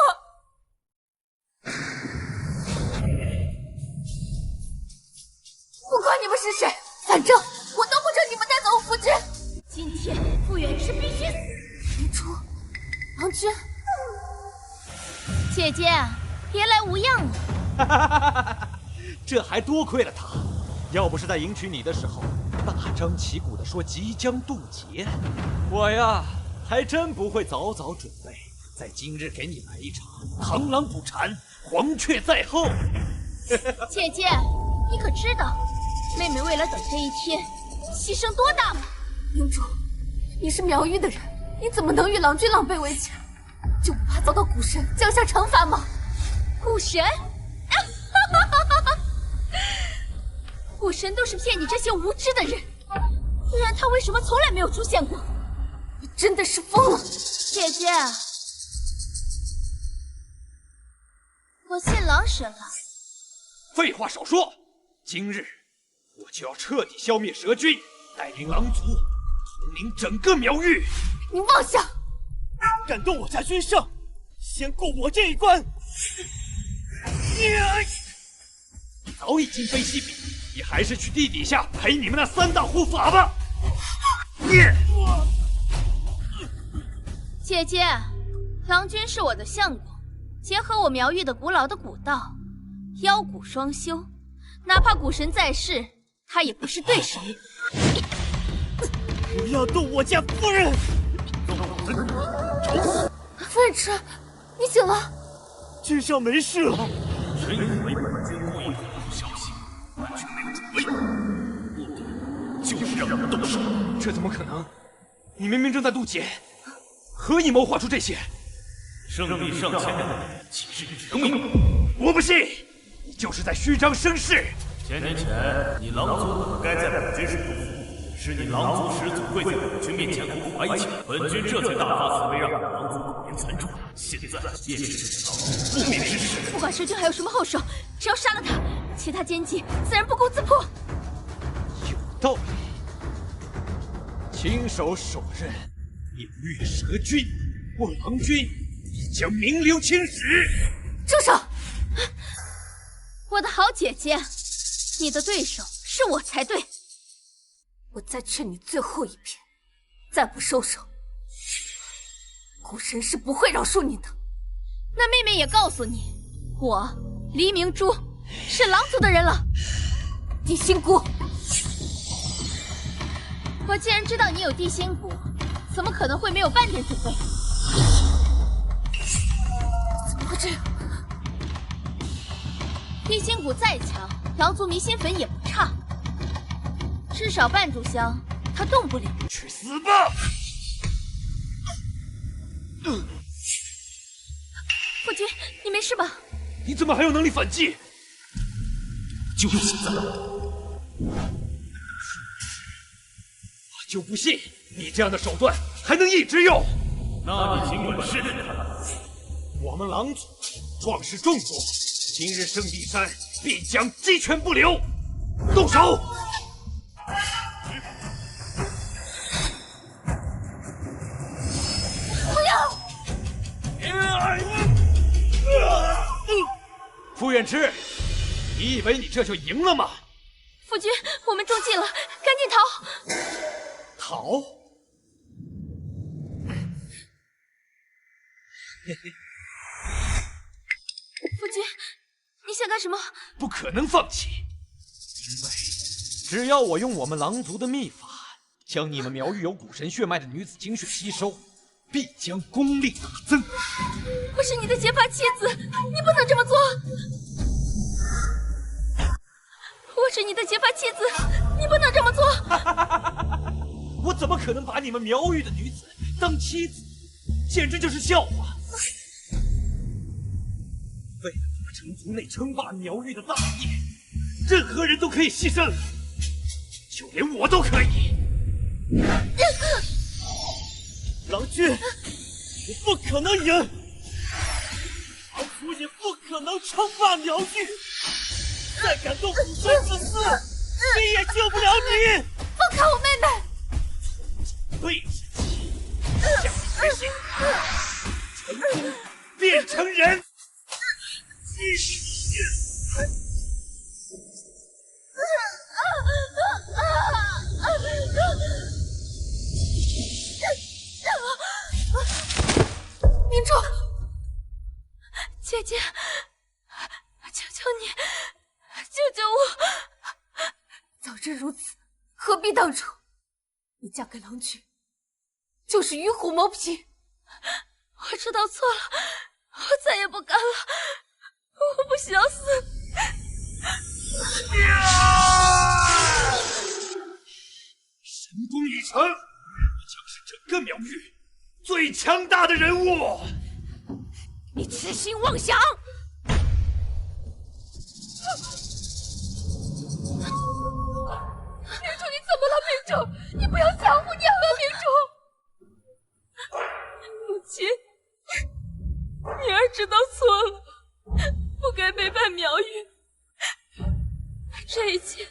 不管你们是谁，反正我都不准你们带走夫君。今天傅远之必须死。明珠，郎君，姐姐，别来无恙了。这还多亏了他，要不是在迎娶你的时候大张旗鼓地说即将渡劫，我呀还真不会早早准备，在今日给你来一场螳螂捕蝉，黄雀在后。姐姐，你可知道妹妹为了等这一天，牺牲多大吗？明珠，你是苗域的人，你怎么能与郎君狼狈为奸？就不怕遭到古神降下惩罚吗？古神？古神都是骗你这些无知的人，不然他为什么从来没有出现过？你真的是疯了！姐姐，我信狼神了。废话少说，今日我就要彻底消灭蛇君，带领狼族统领整个苗域。你妄想！敢动我家君上，先过我这一关！早已今非昔比，你还是去地底下陪你们那3大护法吧。姐姐，郎君是我的相公，结合我苗域的古老的古道，妖古双修，哪怕古神在世，他也不是对手。不要动我家夫人！傅远之，你醒了？君上没事了。原以为本君故意透露消息，完全没有准备，目的就是让人动手。这怎么可能？你明明正在渡劫，何以谋划出这些？圣地上千人，岂是你能明？我不信，你就是在虚张声势。千年前，你狼族本该在本君手中。是你狼族始祖跪在本君面前苦苦哀求，本君这才大发慈悲，让狼族苟延残喘。现在便是狼族覆灭之时。不管蛇君还有什么后手，只要杀了他，其他奸计自然不攻自破。有道理，亲手手刃灭月蛇君，我狼君必将名留青史。住手！我的好姐姐，你的对手是我才对。我再劝你最后一遍，再不收手，古神是不会饶恕你的。那妹妹也告诉你，我黎明珠是狼族的人了。地心骨，我既然知道你有地心骨，怎么可能会没有半点准备？怎么会这样？地心骨再强，狼族迷心粉也不差。至少半炷香，他动不了。去死吧！夫君，你没事吧？你怎么还有能力反击？就是现在！我就不信你这样的手段还能一直用。那你尽管试试看。我们狼族壮士众多，今日圣地山必将鸡犬不留。动手！傅远之，你以为你这就赢了吗？夫君，我们中计了，赶紧逃！逃？夫君，你想干什么？不可能放弃，因为只要我用我们狼族的秘法将你们苗域有蛊神血脉的女子精血吸收，必将功力大增。我是你的结发妻子，你不能这么做。我是你的结发妻子，你不能这么做。我怎么可能把你们苗域的女子当妻子？简直就是笑话！为了达成族内称霸苗域的大业，任何人都可以牺牲，就连我都可以。郎君，你不可能赢，狼族也不可能称霸苗域。再敢动蛊神之思，谁也救不了你！放开我妹妹！对之气，下决心，成功变成人。明珠，姐姐，求求你，救救我！早知如此，何必当初？你嫁给郎君，就是与虎谋皮。我知道错了，我再也不敢了，我不想死。神功已成，你将是整个苗域最强大的人物。你痴心妄想！明珠，你怎么了？明珠，你不要吓唬娘了，明珠。母亲，女儿知道错了，不该背叛苗域。这一切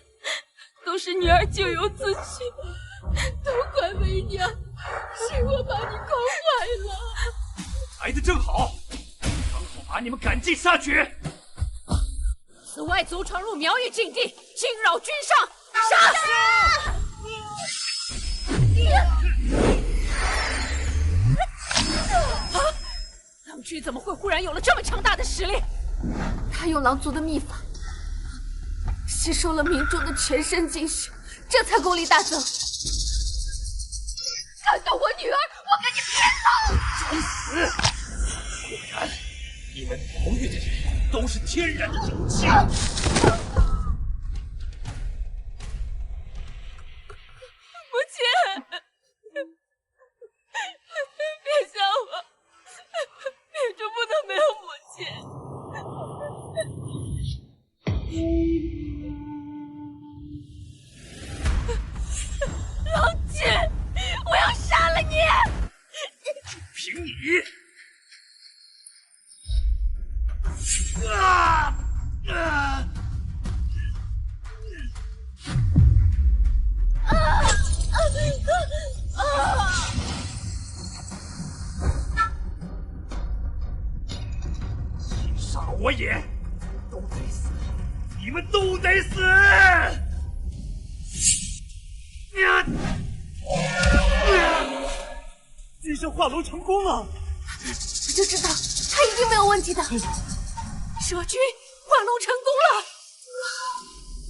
都是女儿咎由自取，都怪为娘，是我把你搞坏了。来得正好，刚好把你们赶尽杀绝。此外族闯入苗域境地，惊扰君上，杀死！郎君怎么会忽然有了这么强大的实力？他用狼族的秘法吸收了明珠的全身精血，这才功力大增。敢动我女儿，我跟你拼了！找死！果然，你们苗域的人都是天然的妖精。母亲，别吓我，明珠不能没有母亲。郎君，我要杀了你！凭你！杀我也，都得死！你们都得死！君上化龙成功了，我就知道他一定没有问题的。蛇君化龙成功了，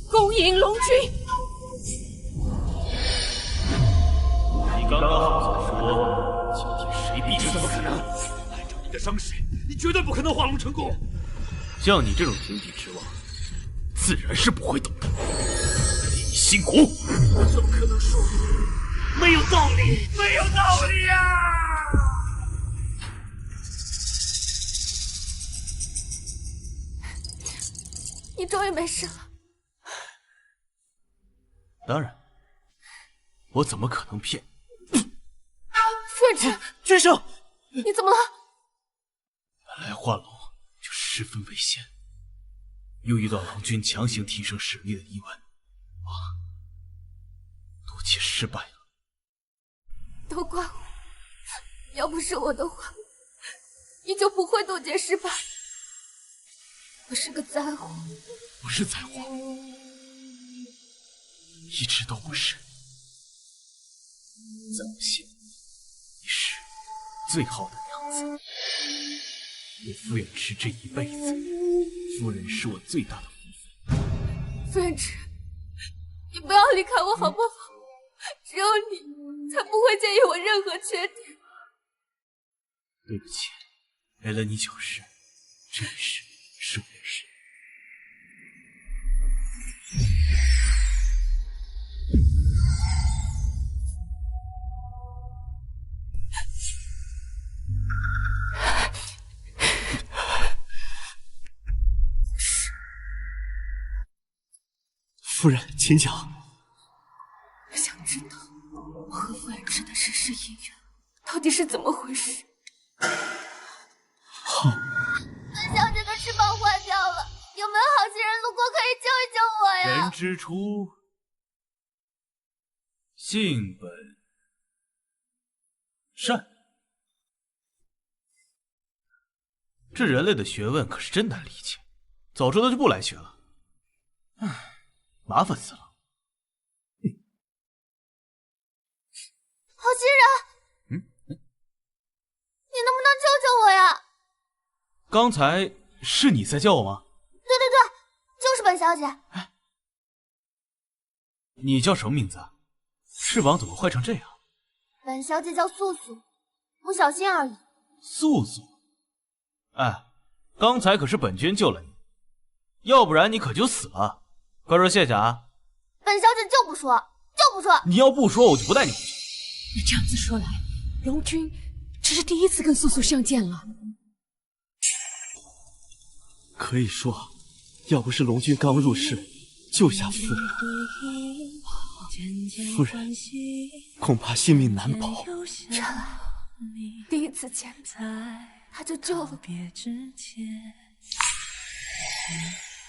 恭迎龙君。你刚刚好像说今天谁必这怎么可能？按照你的伤势，你绝对不可能化龙成功。像你这种井底之蛙，自然是不会懂的。你辛苦！我怎么可能说没有道理？没有道理呀！你终于没事了。当然，我怎么可能骗你？夫人之，君上，你怎么了？本来化龙就十分危险，又遇到郎君强行提升实力的一问，渡劫失败了。都怪我，要不是我的话，你就不会渡劫失败。我是个灾祸。不是灾祸，一直都不是。在我心里，你是最好的娘子。我傅远池这一辈子，夫人是我最大的福分。夫人之，你不要离开我好不好？只有你才不会介意我任何缺点。对不起，为了你九世，这事是我的事。夫人，请讲。想知道我和夫人之的世事姻缘到底是怎么回事？好，本小姐的翅膀坏掉了，有没有好心人路过可以救一救我呀？人之初，性本善。这人类的学问可是真难理解，早知道就不来学了。唉。麻烦死了！好心人，你能不能救救我呀？刚才是你在叫我吗？对，就是本小姐。你叫什么名字啊？翅膀怎么坏成这样？本小姐叫素素，不小心而已。素素，哎，刚才可是本君救了你，要不然你可就死了。快说谢谢啊！本小姐就不说。你要不说，我就不带你回去。那这样子说来，龙君这是第一次跟素素相见了。可以说，要不是龙君刚入世救下夫人，夫人恐怕性命难保。原来第一次见面他就救了我。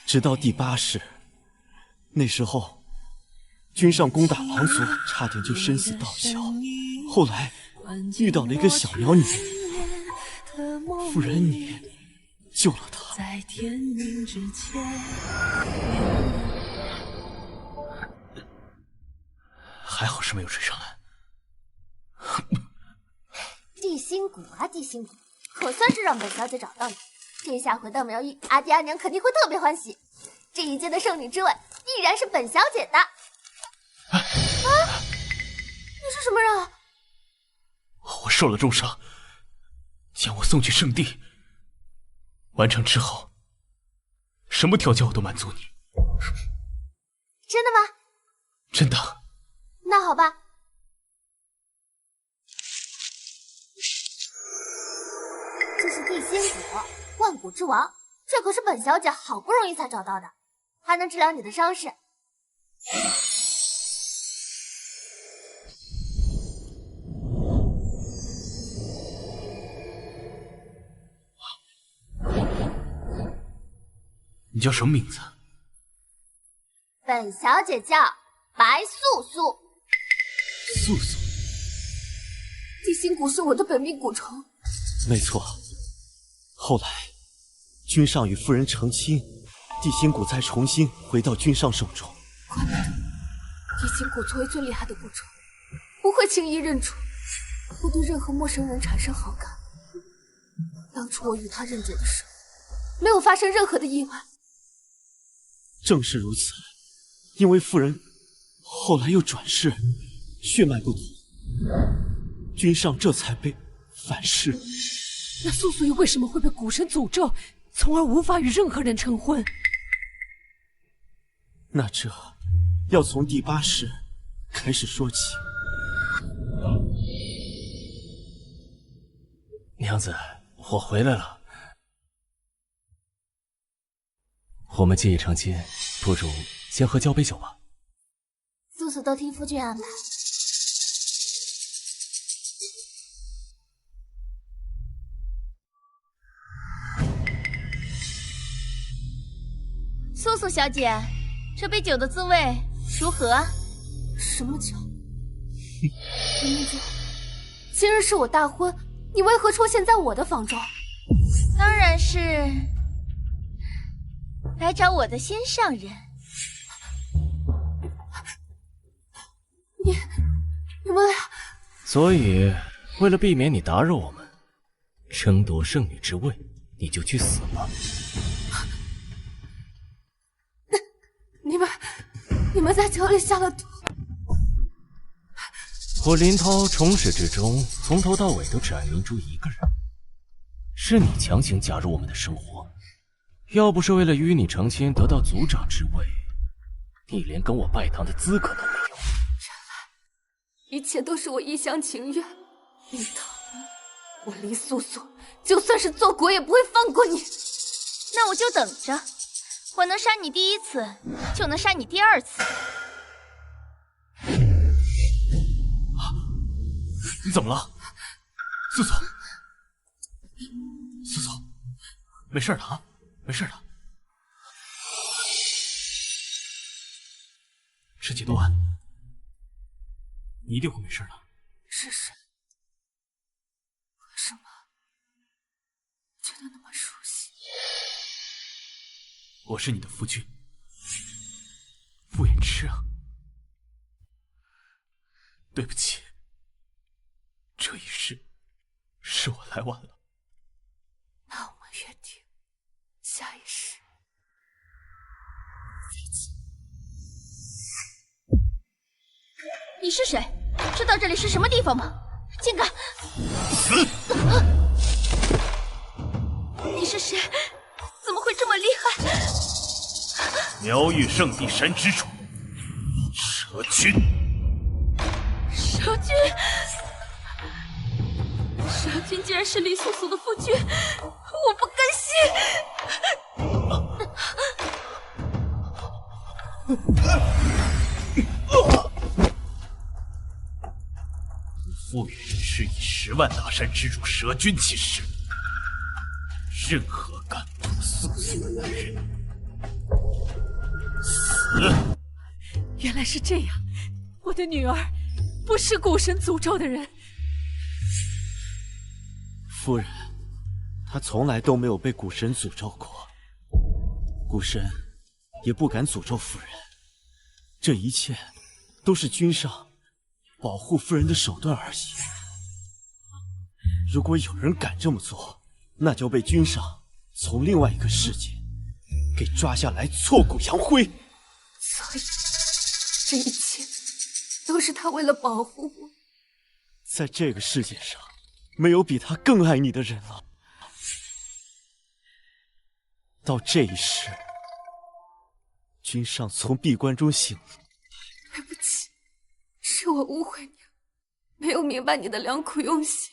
直到第8世，那时候君上攻打王族，差点就生死道消。后来遇到了一个小苗女，夫人你救了她。还好是没有追上来。地心骨啊，地心骨，可算是让本小姐找到你。这下回到苗域，阿爹阿娘肯定会特别欢喜。这一届的圣女之位必然是本小姐的。啊！你是什么人啊？我受了重伤，将我送去圣地。完成之后，什么条件我都满足你。真的吗？真的。那好吧。这是地心骨，万骨之王，这可是本小姐好不容易才找到的，还能治疗你的伤势。你叫什么名字？本小姐叫白素素。素素，地心骨是我的本命骨虫。没错，后来君上与夫人成亲，地心骨才重新回到君上手中。怪不得地心骨作为最厉害的骨虫，不会轻易认出我对任何陌生人产生好感。当初我与他认真的时候，没有发生任何的意外。正是如此，因为夫人后来又转世，血脉不同，君上这才被反噬。那素素又为什么会被古神诅咒，从而无法与任何人成婚？那这要从第8世开始说起。娘子，我回来了。我们既已成亲，不如先喝交杯酒吧。素素都听夫君安排。素素小姐，这杯酒的滋味如何？什么酒？林明君，今日是我大婚，你为何出现在我的房中？当然是来找我的心上人。你们俩……所以，为了避免你打扰我们，争夺圣女之位，你就去死了。你们在酒里下了毒？我林涛从始至终，从头到尾都只爱明珠一个人。是你强行加入我们的生活，要不是为了与你成亲得到族长之位，你连跟我拜堂的资格都没有。一切都是我一厢情愿。林涛，我黎素素就算是做鬼也不会放过你。那我就等着，我能杀你第1次，就能杀你第2次。你怎么了，素素？素素，没事的啊，没事的。吃几顿，你一定会没事的。是谁？为什么觉得那么熟悉？我是你的夫君，傅衍之啊。对不起，这一世是我来晚了。那我们约定，下一世再见。你是谁？知道这里是什么地方吗？竟敢！死！你是谁？怎么会这么厉害？苗玉圣地山之主，蛇君。蛇君，蛇君竟然是黎素素的夫君，我不甘心！傅远是以10万大山之主蛇君起誓，任何敢动素素的男人，死！原来是这样，我的女儿不是蛊神诅咒的人。夫人，她从来都没有被蛊神诅咒过，蛊神也不敢诅咒夫人。这一切都是君上保护夫人的手段而已。如果有人敢这么做，那就被君上从另外一个世界给抓下来挫骨扬灰。所以这一切都是他为了保护我。在这个世界上，没有比他更爱你的人了。到这一世，君上从闭关中醒了。对不起，是我误会你了，没有明白你的良苦用心。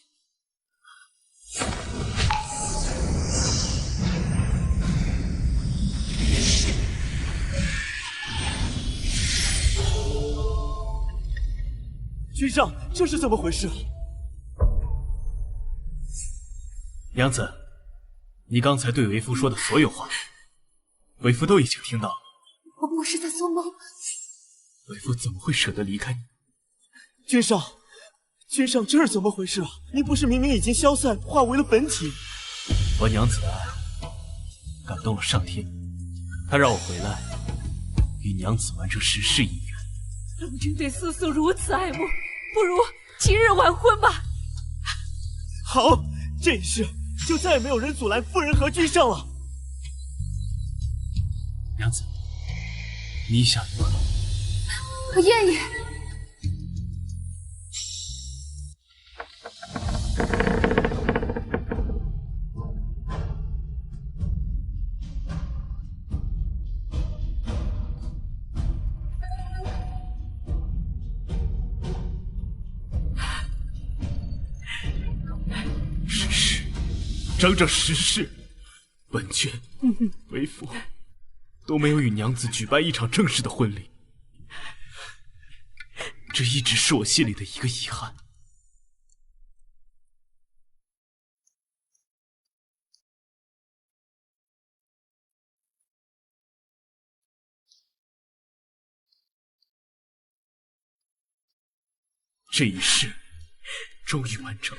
君上，这是怎么回事？娘子，你刚才对为夫说的所有话，为夫都已经听到了。我是在做梦。为夫怎么会舍得离开你？君上，君上，这是怎么回事啊？你不是明明已经消散，化为了本体？我娘子的爱感动了上天，他让我回来与娘子完成10世姻缘。龙君对素素如此爱慕，不如今日完婚吧。好，这一世就再也没有人阻拦夫人和君上了。娘子，你想如何？我愿意。10世，整整10世，本君为夫都没有与娘子举办一场正式的婚礼。这一直是我心里的一个遗憾。这一世终于完成。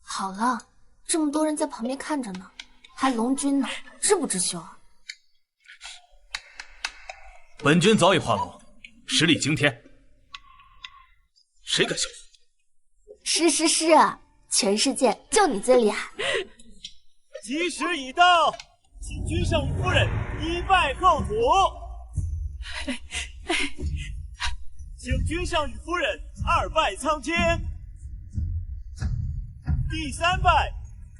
好了，这么多人在旁边看着呢，还龙君呢，知不知羞啊？本君早已画龙，实力惊天，谁敢笑我？是，全世界就你最厉害。吉时已到，请君上与夫人一拜后土。请君上与夫人2拜苍天。第3拜，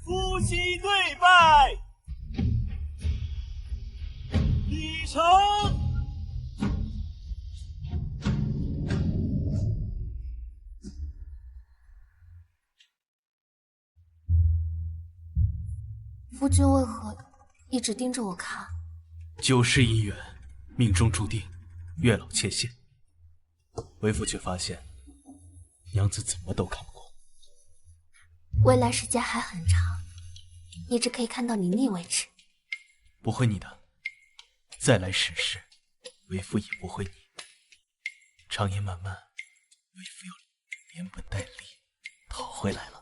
夫妻对拜。礼成。夫君为何一直盯着我看？9世姻缘，命中注定，月老牵线。为父却发现，娘子怎么都看不过。未来时间还很长，一直可以看到你腻为止。不会腻的，再来10世，为父也不会腻。长夜漫漫，为父要连本带利讨回来了。